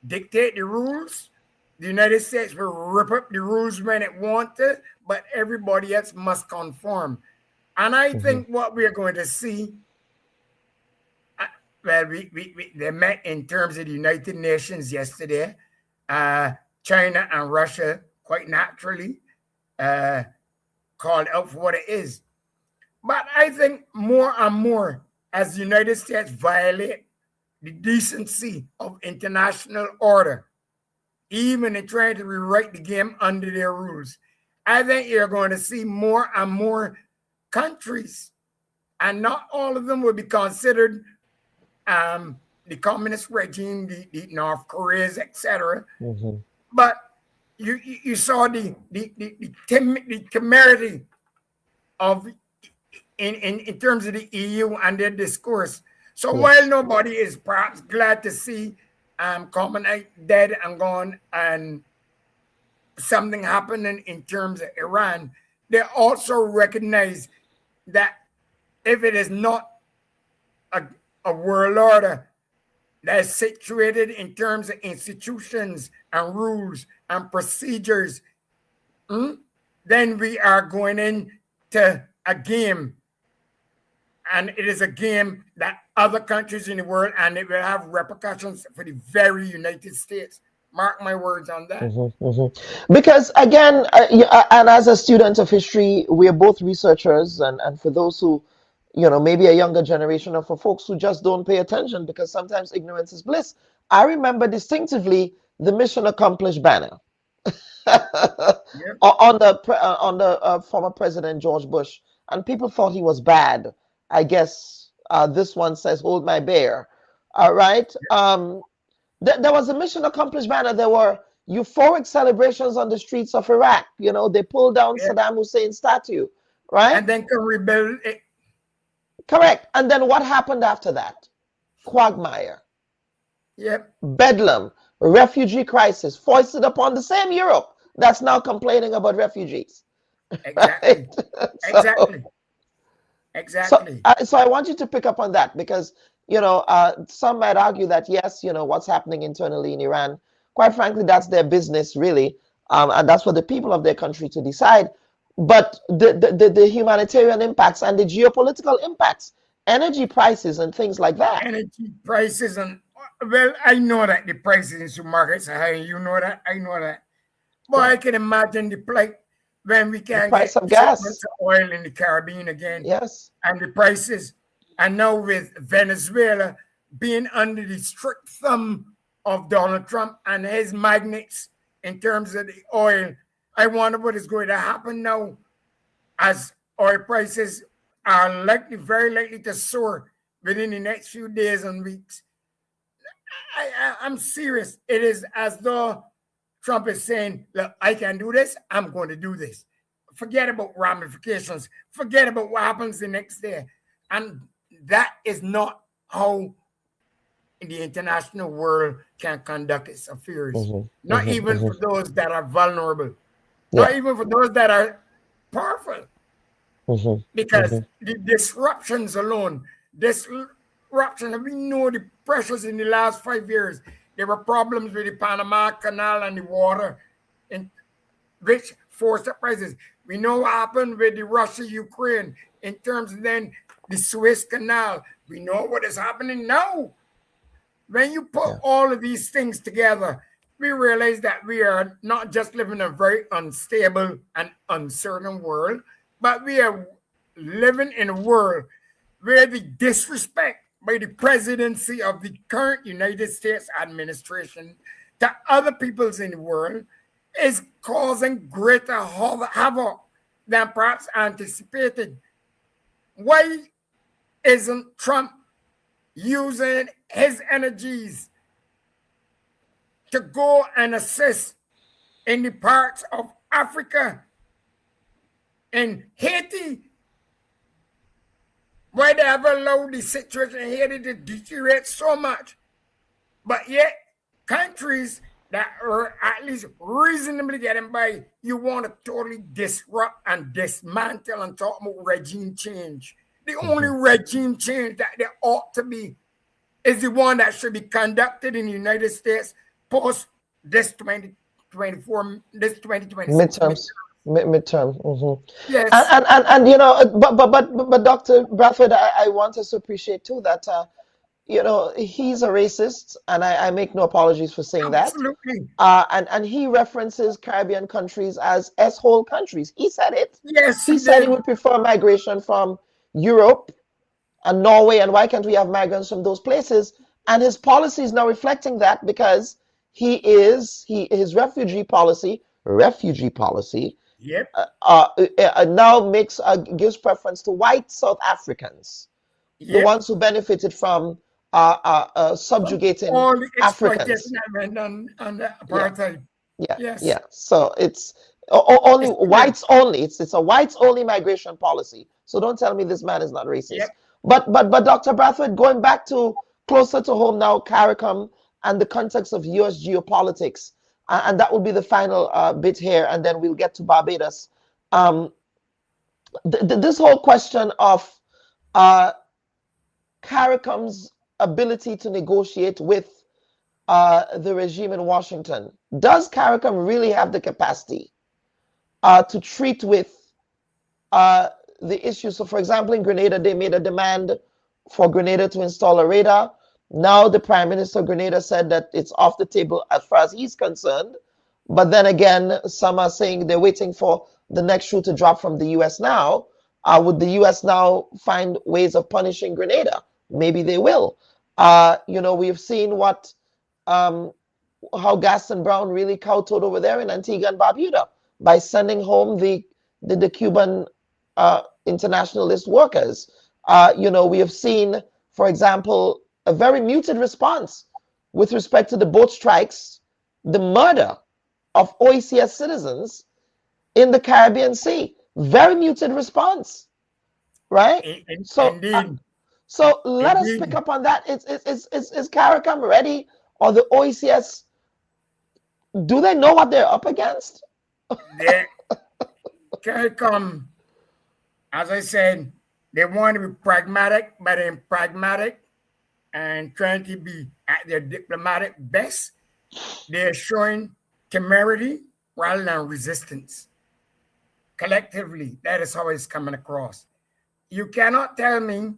dictate the rules. The United States will rip up the rules when it wants to, but everybody else must conform. And I think what we're going to see, well, they met in terms of the United Nations yesterday. China and Russia, quite naturally, called out for what it is. But I think more and more, as the United States violate the decency of international order, even in trying to rewrite the game under their rules. I think you're going to see more and more countries, and not all of them will be considered the communist regime, the North Koreas, etc. But you saw the temerity of in terms of the EU and their discourse. So while nobody is perhaps glad to see Khamenei dead and gone and something happening in terms of Iran, they also recognize that if it is not a world order that is situated in terms of institutions and rules and procedures, then we are going into a game. And it is a game that other countries in the world, and it will have repercussions for the very United States. Mark my words on that. Because again, and as a student of history, we are both researchers, and for those who, maybe a younger generation, or for folks who just don't pay attention, because sometimes ignorance is bliss. I remember distinctively the mission accomplished banner on the former President George Bush, and people thought he was bad. I guess this one says, "Hold my bear." All right. There was a mission accomplished banner. There were euphoric celebrations on the streets of Iraq. They pulled down Saddam Hussein's statue, right? And then can rebuild it. Correct. And then what happened after that? Quagmire. Yep. Bedlam. Refugee crisis foisted upon the same Europe that's now complaining about refugees. Exactly. Right? Exactly. So I want you to pick up on that, because some might argue that yes, what's happening internally in Iran, quite frankly, that's their business, really, and that's for the people of their country to decide. But the humanitarian impacts and the geopolitical impacts, energy prices and things like that. Energy prices, and well, I know that the prices in supermarkets are high. You know that. I know that. But I can imagine the plight when we can get of gas, of oil in the Caribbean again. Yes. And the prices. And now with Venezuela being under the strict thumb of Donald Trump and his magnates in terms of the oil, I wonder what is going to happen now as oil prices are very likely to soar within the next few days and weeks. I'm serious. It is as though Trump is saying, look, I can do this. I'm going to do this. Forget about ramifications. Forget about what happens the next day. And that is not how the international world can conduct its affairs. Not even for those that are vulnerable. Not even for those that are powerful. Because the disruptions alone, we know the pressures in the last 5 years. There were problems with the Panama Canal and the water, which forced up prices. We know what happened with the Russia-Ukraine in terms of then the Suez Canal. We know what is happening now. When you put all of these things together, we realize that we are not just living in a very unstable and uncertain world, but we are living in a world where the disrespect by the presidency of the current United States administration to other peoples in the world is causing greater havoc than perhaps anticipated. Why isn't Trump using his energies to go and assist in the parts of Africa, in Haiti? Why they have allowed the situation in Haiti to deteriorate so much? But yet, countries that are at least reasonably getting by, you want to totally disrupt and dismantle and talk about regime change. The only regime change that there ought to be is the one that should be conducted in the United States post this 2024, this 2026 midterm. Yes. And but Dr. Bradford, I want us to appreciate too that he's a racist, and I make no apologies for saying Absolutely. that. And he references Caribbean countries as S-hole countries. He said it. Yes. He said he would prefer migration from Europe and Norway, and why can't we have migrants from those places? And his policy is now reflecting that, because his refugee policy Yep. now gives preference to white South Africans, the Yep. ones who benefited from subjugating all the Africans. exploitation that went on the Yeah. apartheid. Yeah, Yes. yeah. So it's only whites only. It's a whites only migration policy. So don't tell me this man is not racist. Yep. But Dr. Bradford, going back to closer to home now, CARICOM and the context of U.S. geopolitics, and that will be the final bit here, and then we'll get to Barbados. This whole question of CARICOM's ability to negotiate with the regime in Washington. Does CARICOM really have the capacity to treat with the issues? So, for example, in Grenada, they made a demand for Grenada to install a radar. Now, the Prime Minister of Grenada said that it's off the table as far as he's concerned. But then again, some are saying they're waiting for the next shoe to drop from the U.S. now. Would the U.S. now find ways of punishing Grenada? Maybe they will. We've seen what how Gaston Brown really kowtowed over there in Antigua and Barbuda by sending home the Cuban internationalist workers. We have seen, for example, a very muted response with respect to the boat strikes, the murder of OECS citizens in the Caribbean Sea. Very muted response, right? So let us pick up on that. Is CARICOM ready, or the OECS? Do they know what they're up against? CARICOM, as I said, they want to be pragmatic, but in pragmatic and trying to be at their diplomatic best, they're showing temerity rather than resistance. Collectively, that is how it's coming across. You cannot tell me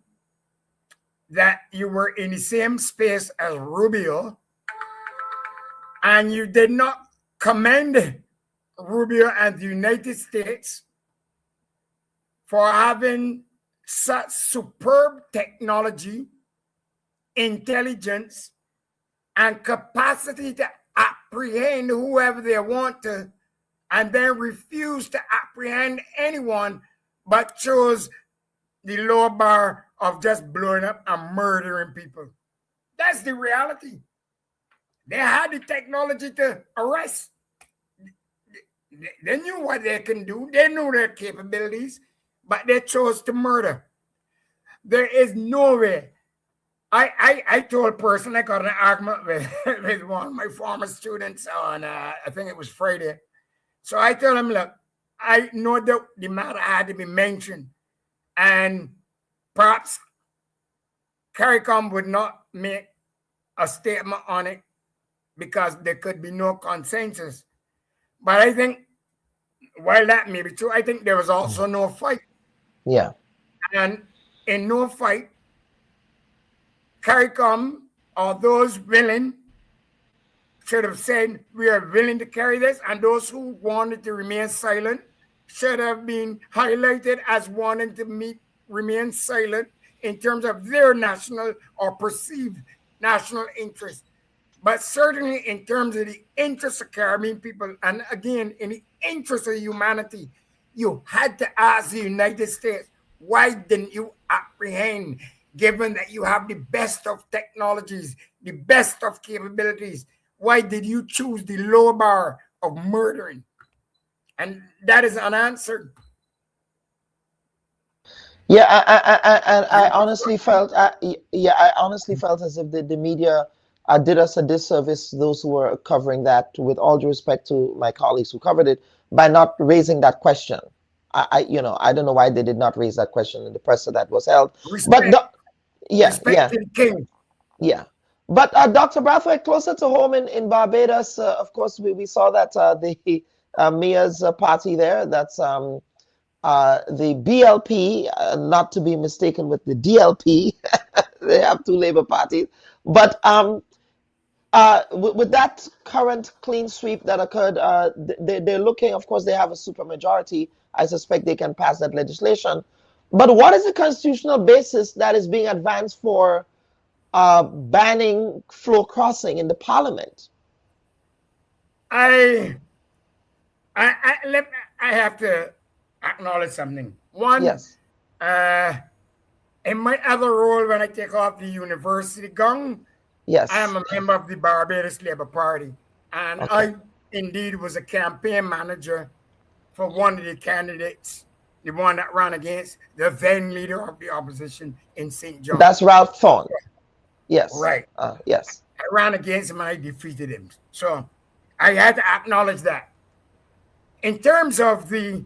that you were in the same space as Rubio and you did not commend Rubio and the United States for having such superb technology, intelligence, and capacity to apprehend whoever they want to, and then refuse to apprehend anyone, but chose the lower bar of just blowing up and murdering people. That's the reality. They had the technology to arrest. They knew what they can do. They knew their capabilities, but they chose to murder. There is no way. I told a person, I got an argument with one of my former students on, I think it was Friday. So I told him, look, I know that the matter had to be mentioned, and perhaps CARICOM would not make a statement on it because there could be no consensus. But I think, while that may be true, I think there was also no fight. Yeah. And in no fight, CARICOM or those willing should have said, we are willing to carry this, and those who wanted to remain silent should have been highlighted as wanting to remain silent in terms of their national or perceived national interest. But certainly in terms of the interest of Caribbean people, and again, in the interest of humanity, you had to ask the United States, why didn't you apprehend, given that you have the best of technologies, the best of capabilities? Why did you choose the lower bar of murdering? And that is unanswered. Yeah, I honestly felt, I honestly felt as if the media did us a disservice, those who were covering that, with all due respect to my colleagues who covered it, by not raising that question. I don't know why they did not raise that question in the press that was held. Respect. Yeah. But Dr. Brathwaite, closer to home in Barbados, of course, we saw that the mayor's party there, that's the BLP, not to be mistaken with the DLP. They have two Labour parties. But with that current clean sweep that occurred, they're looking, of course, they have a supermajority. I suspect they can pass that legislation. But what is the constitutional basis that is being advanced for banning floor crossing in the parliament? I have to acknowledge something. One, Yes. In my other role when I take off the university gown, Yes. I am a member of the Barbados Labour Party. And Okay. I indeed was a campaign manager for one of the candidates, the one that ran against the then leader of the opposition in St. John. That's Ralph Thorne. Yes. Right. Yes. I ran against him and I defeated him. So I had to acknowledge that. In terms of the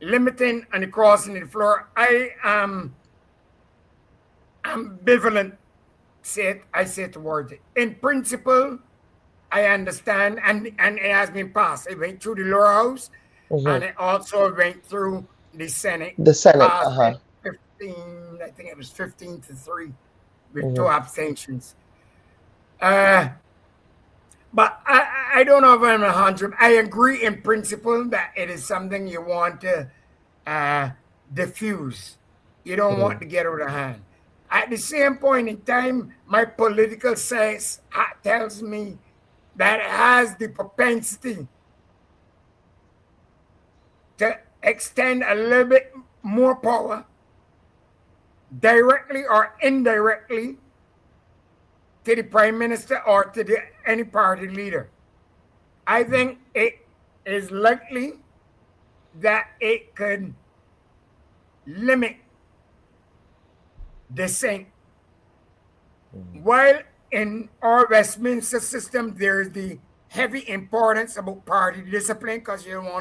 limiting and the crossing the floor, I am ambivalent, I say towards it. In principle, I understand, and it has been passed. It went through the lower house, and it also went through the Senate. The Senate, 15, I think it was 15-3 with 2 abstentions. But I don't know if I'm 100. I agree in principle that it is something you want to diffuse. You don't want to get out of hand. At the same point in time, my political science tells me that it has the propensity to extend a little bit more power, directly or indirectly, to the prime minister or to any party leader. I think it is likely that it could limit dissent. While in our Westminster system, there's the heavy importance about party discipline, because you don't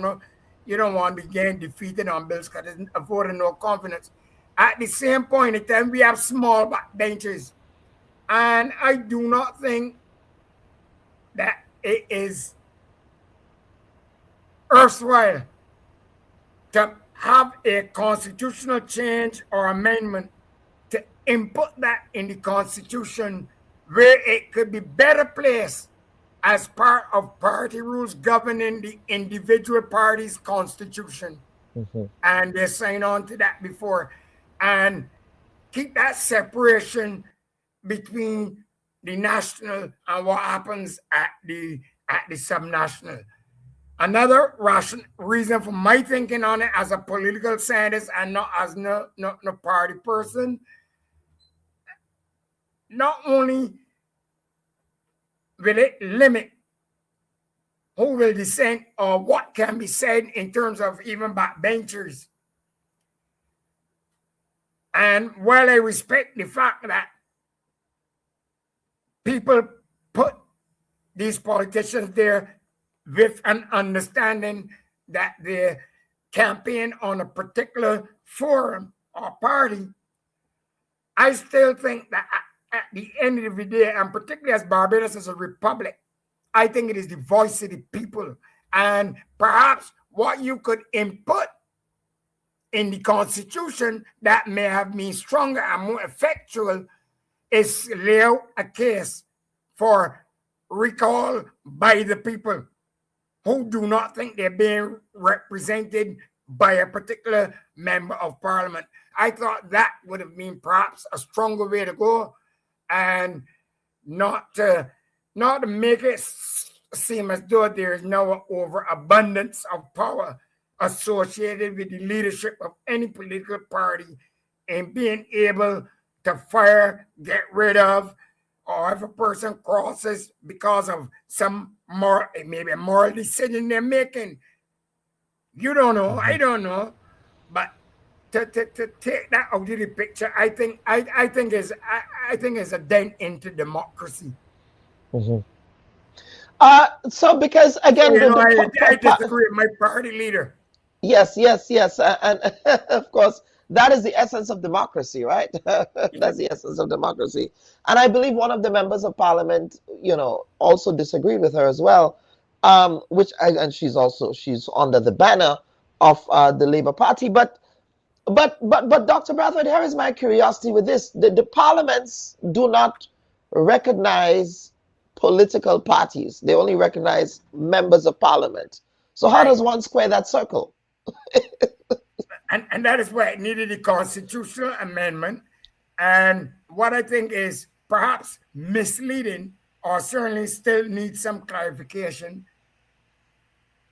want to be getting defeated on bills because there's a vote of no confidence. At the same point in time, we have small backbenchers. And I do not think that it is erstwhile to have a constitutional change or amendment to input that in the Constitution where it could be better placed as part of party rules governing the individual party's constitution. And they sign on to that before. And keep that separation between the national and what happens at the subnational. Another reason for my thinking on it as a political scientist and not as no party person, not only will it limit who will dissent or what can be said in terms of even backbenchers. And while I respect the fact that people put these politicians there with an understanding that they campaign on a particular forum or party, I still think that at the end of the day, and particularly as Barbados is a republic, I think it is the voice of the people. And perhaps what you could input in the Constitution that may have been stronger and more effectual is lay out a case for recall by the people who do not think they're being represented by a particular member of parliament. I thought that would have been perhaps a stronger way to go, and not to make it seem as though there is now an overabundance of power associated with the leadership of any political party in being able to fire, get rid of, or if a person crosses because of some maybe a moral decision they're making. You don't know, I don't know, but to take that out of the picture, I think is a dent into democracy. So because again, I disagree with my party leader. Yes, and of course that is the essence of democracy, right? That's the essence of democracy. And I believe one of the members of parliament, also disagreed with her as well, and she's under the banner of the Labour Party. But Dr. Bradford, here is my curiosity with this: the parliaments do not recognize political parties; they only recognize members of parliament. So how does one square that circle? And that is why it needed a constitutional amendment. And what I think is perhaps misleading or certainly still need some clarification.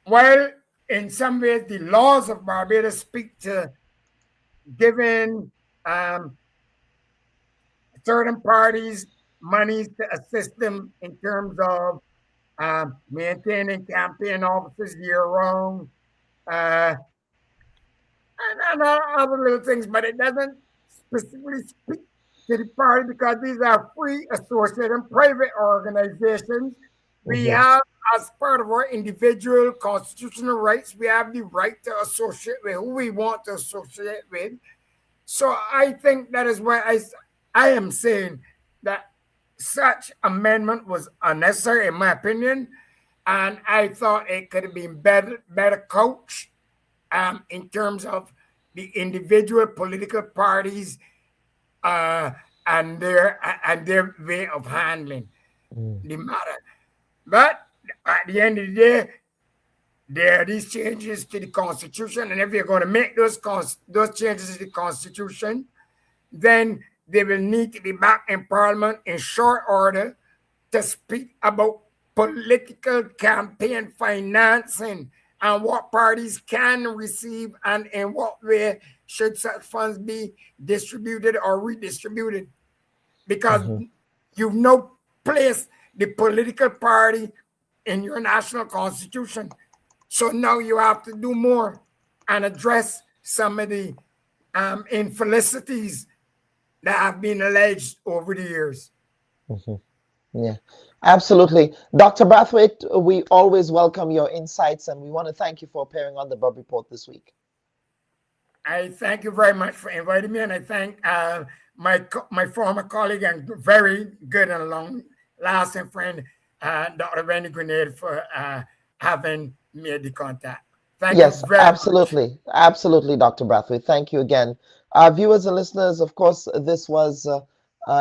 While in some ways the laws of Barbados speak to giving certain parties monies to assist them in terms of maintaining campaign offices year round, and other little things, but it doesn't specifically speak to the party because these are free, associated, and private organizations. We have, as part of our individual constitutional rights, we have the right to associate with who we want to associate with. So I think that is why I am saying that such amendment was unnecessary, in my opinion, and I thought it could have been better coached in terms of the individual political parties and their way of handling the matter. But at the end of the day, there are these changes to the Constitution, and if you're going to make those changes to the Constitution, then they will need to be back in Parliament in short order to speak about political campaign financing and what parties can receive and in what way should such funds be distributed or redistributed. Because you've no place the political party in your national constitution. So now you have to do more and address some of the infelicities that have been alleged over the years. Yeah, absolutely. Dr. Brathwaite, we always welcome your insights, and we want to thank you for appearing on the Bubb Report this week. I thank you very much for inviting me, and I thank my former colleague and very good and long-lasting friend, Dr. Randy Grenada, for having made the contact. Thank you very absolutely. Much. Absolutely, Dr. Brathwaite. Thank you again. Viewers and listeners, of course, this was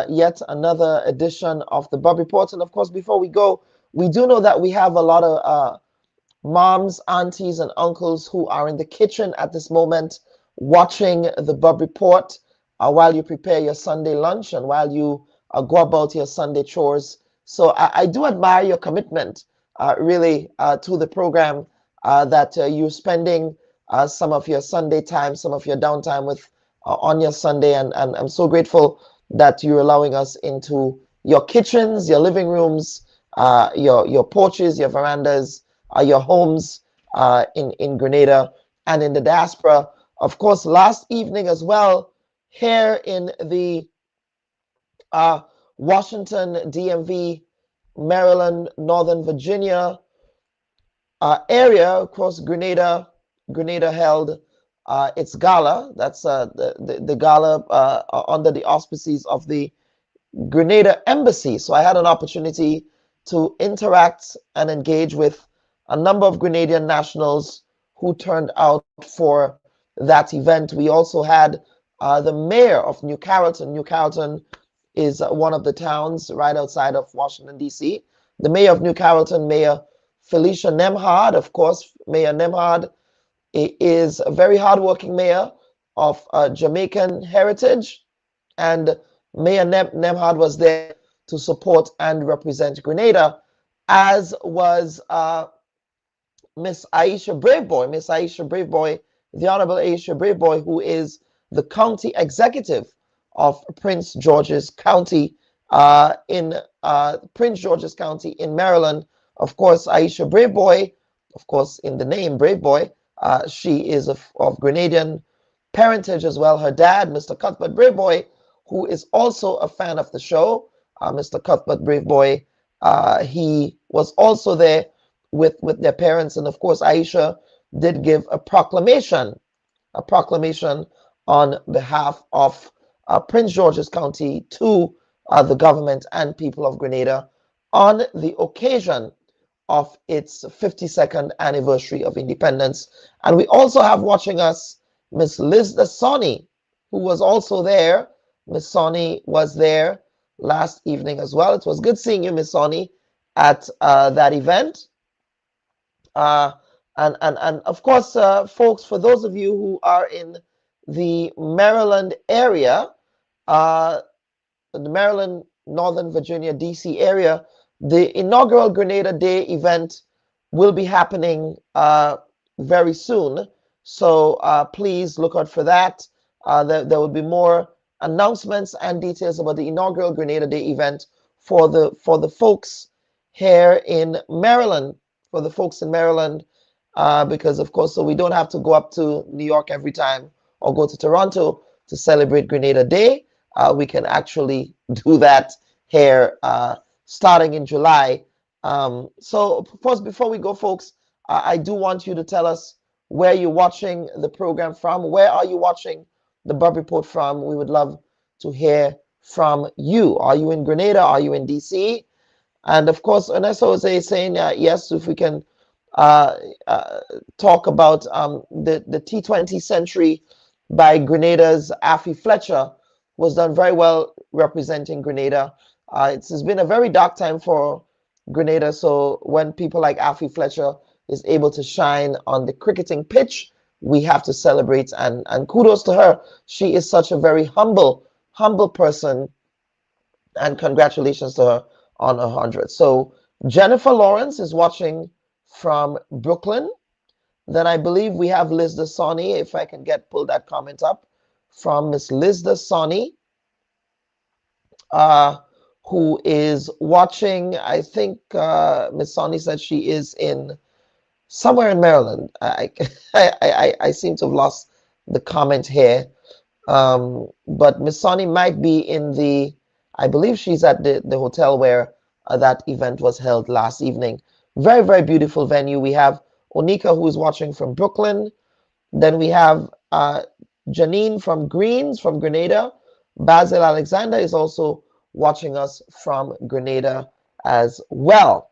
yet another edition of the Bubb Report. And of course, before we go, we do know that we have a lot of moms, aunties, and uncles who are in the kitchen at this moment watching the Bubb Report while you prepare your Sunday lunch and while you go about your Sunday chores. So I do admire your commitment, really, to the program, that you're spending some of your Sunday time, some of your downtime with on your Sunday. And I'm so grateful that you're allowing us into your kitchens, your living rooms, your porches, your verandas, your homes in Grenada and in the diaspora. Of course, last evening as well, here in the Washington, DMV, Maryland, Northern Virginia area, of course, Grenada held its gala. That's the gala under the auspices of the Grenada Embassy. So I had an opportunity to interact and engage with a number of Grenadian nationals who turned out for that event. We also had the mayor of New Carrollton. New Carrollton is one of the towns right outside of Washington, D.C. The mayor of New Carrollton, Mayor Felicia Nemhard. Of course, Mayor Nemhard is a very hardworking mayor of Jamaican heritage, and Mayor Nemhard was there to support and represent Grenada, as was Miss Aisha Braveboy, the Honorable Aisha Braveboy, who is the county executive of Prince George's County in Prince George's County in Maryland. Of course, Aisha Braveboy, of course, in the name Braveboy, she is of Grenadian parentage as well. Her dad, Mr. Cuthbert Braveboy, who is also a fan of the show, Mr. Cuthbert Braveboy, he was also there with their parents. And of course, Aisha did give a proclamation on behalf of Prince George's County to the government and people of Grenada on the occasion of its 52nd anniversary of independence. And we also have watching us Miss Liz Sonny, who was also there. Miss Sonny was there last evening as well. It was good seeing you, Miss Sonny, at that event. And of course, folks, for those of you who are in the Maryland area, the Maryland, Northern Virginia, DC area, The inaugural Grenada Day event will be happening very soon. So please look out for that. There will be more announcements and details about the inaugural Grenada Day event for the folks here in Maryland, because of course, so we don't have to go up to New York every time or go to Toronto to celebrate Grenada Day. We can actually do that here starting in July. So first, before we go, folks, I do want you to tell us where you're watching the program from. Where are you watching the Bubb Report from? We would love to hear from you. Are you in Grenada? Are you in DC? And of course, Vanessa was saying, yes, if we can talk about the T20 century by Grenada's Affy Fletcher was done very well representing Grenada. It's been a very dark time for Grenada, so when people like Affy Fletcher is able to shine on the cricketing pitch, we have to celebrate, and kudos to her. She is such a very humble person, and congratulations to her on 100. So Jennifer Lawrence is watching from Brooklyn. Then I believe we have Liz Dasani, if I can pull that comment up, from Miss Liz Dasani, who is watching. I think Miss Sani said she is in somewhere in Maryland. I seem to have lost the comment here. But Miss Sani might be in the, I believe she's at the hotel where that event was held last evening. Very, very beautiful venue. We have Onika, who is watching from Brooklyn. Then we have Janine from Greens, from Grenada. Basil Alexander is also watching us from Grenada as well.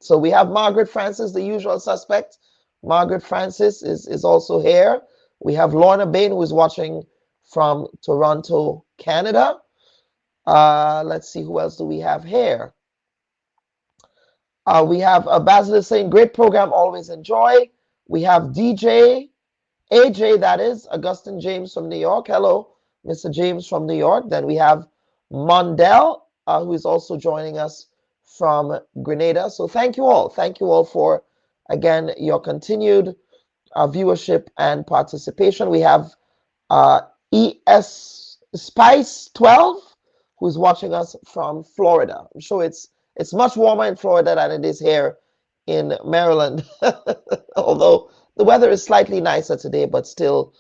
So we have Margaret Francis, the usual suspect. Margaret Francis is also here. We have Lorna Bain, who is watching from Toronto, Canada. Let's see, who else do we have here? We have Basil is saying, great program, always enjoy. We have DJ, AJ, that is, Augustin James from New York. Hello, Mr. James from New York. Then we have Mondell, who is also joining us from Grenada. So thank you all. Thank you all for, again, your continued viewership and participation. We have ES Spice 12, who's watching us from Florida. I'm sure it's much warmer in Florida than it is here in Maryland, although the weather is slightly nicer today, but still,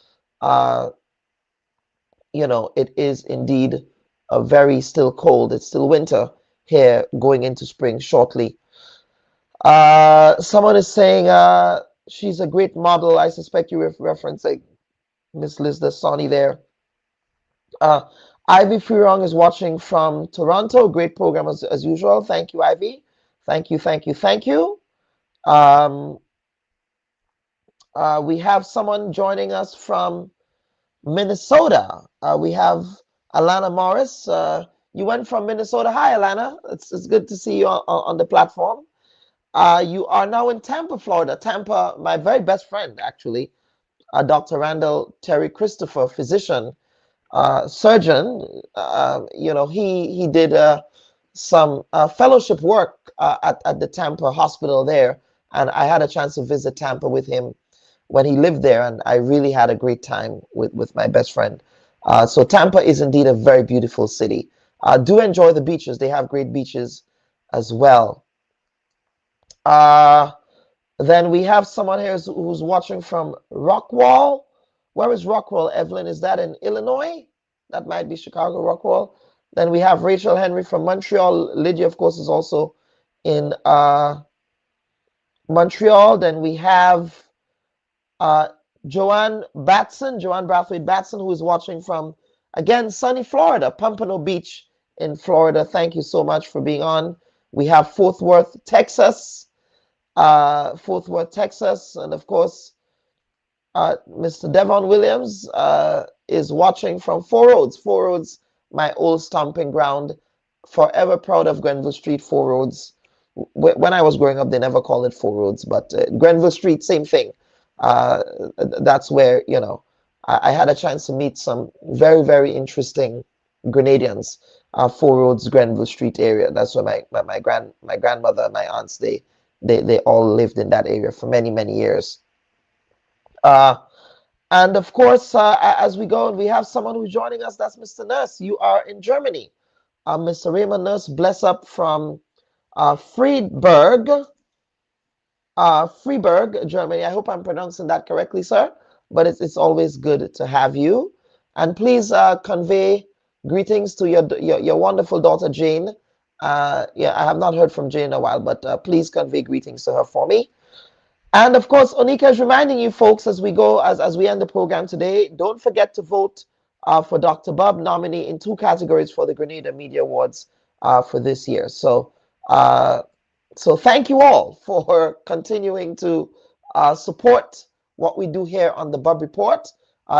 it is indeed very still cold. It's still winter here, going into spring shortly. Someone is saying she's a great model. I suspect you're referencing Miss Liz Dasani there. Ivy Furong is watching from Toronto. Great program as usual. Thank you, Ivy. Thank you, thank you, thank you. We have someone joining us from Minnesota. We have Alana Morris. You went from Minnesota. Hi, Alana. It's good to see you on the platform. You are now in Tampa, Florida. Tampa, my very best friend, actually, Dr. Randall Terry Christopher, physician, surgeon. He did some fellowship work at the Tampa hospital there, and I had a chance to visit Tampa with him when he lived there, and I really had a great time with my best friend. So Tampa is indeed a very beautiful city. Do enjoy the beaches. They have great beaches as well. Then we have someone here who's watching from Rockwall. Where is Rockwall, Evelyn? Is that in Illinois? That might be Chicago, Rockwall. Then we have Rachel Henry from Montreal. Lydia, of course, is also in Montreal. Then we have Joanne Brathwaite Batson, who is watching from, again, sunny Florida, Pompano Beach in Florida. Thank you so much for being on. We have Fort Worth, Texas. And of course, Mr. Devon Williams is watching from Four Roads. Four Roads, my old stomping ground. Forever proud of Grenville Street, Four Roads. When I was growing up, they never called it Four Roads, but Grenville Street, same thing. That's where, I had a chance to meet some very, very interesting Grenadians Four Roads, Grenville Street area. That's where my grandmother and my aunts, they all lived in that area for many, many years. And of course, as we go, we have someone who's joining us. That's Mr. Nurse. You are in Germany. Mr. Raymond Nurse, bless up from Freiburg, Germany. I hope I'm pronouncing that correctly, sir. But it's always good to have you. And please convey greetings to your wonderful daughter, Jane. Yeah, I have not heard from Jane in a while, but please convey greetings to her for me. And of course, Onika is reminding you folks as we go, as we end the program today, don't forget to vote for Dr. Bubb, nominee in 2 categories for the Grenada Media Awards for this year. So thank you all for continuing to support what we do here on the Bubb Report.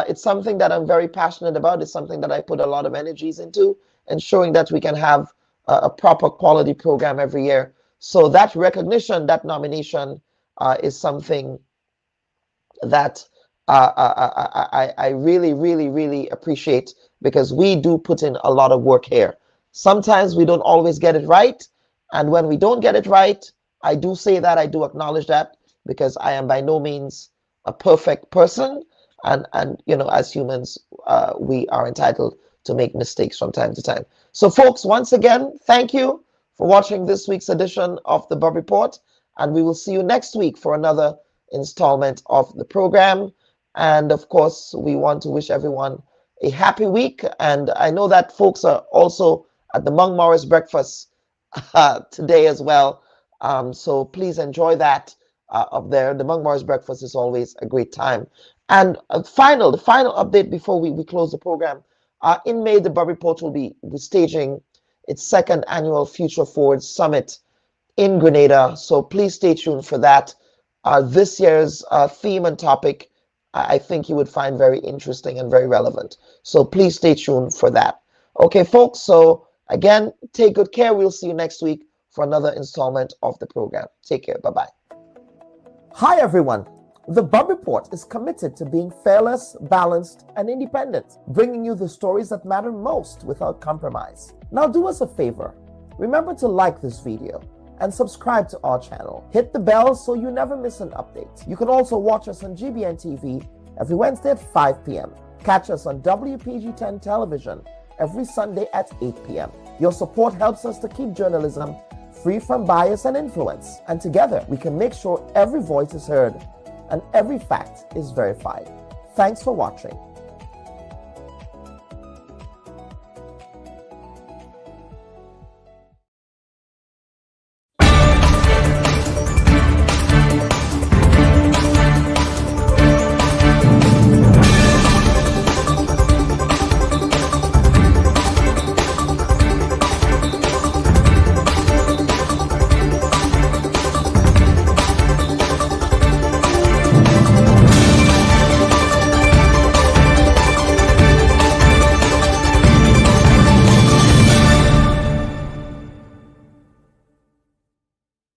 It's something that I'm very passionate about. It's something that I put a lot of energies into, ensuring that we can have a proper quality program every year. So that recognition, that nomination is something that I really, really, really appreciate, because we do put in a lot of work here. Sometimes we don't always get it right. And when we don't get it right, I do say that, I do acknowledge that, because I am by no means a perfect person. And you know, as humans, we are entitled to make mistakes from time to time. So folks, once again, thank you for watching this week's edition of the Bubb Report. And we will see you next week for another installment of the program. And of course, we want to wish everyone a happy week. And I know that folks are also at the Mung Morris breakfast today as well. So please enjoy that up there. The Mung Morris breakfast is always a great time. And the final update before we close the program. In May, the Bubb Report will be staging its 2nd annual Future Forward Summit in Grenada. So please stay tuned for that. This year's theme and topic, I think you would find very interesting and very relevant. So please stay tuned for that. Okay, folks. So again, take good care. We'll see you next week for another installment of the program. Take care. Bye-bye. Hi, everyone. The Bubb Report is committed to being fearless, balanced, and independent, bringing you the stories that matter most without compromise. Now do us a favor. Remember to like this video and subscribe to our channel. Hit the bell so you never miss an update. You can also watch us on GBN TV every Wednesday at 5 p.m. Catch us on WPG10 television every Sunday at 8 p.m. Your support helps us to keep journalism free from bias and influence. And together, we can make sure every voice is heard and every fact is verified. Thanks for watching.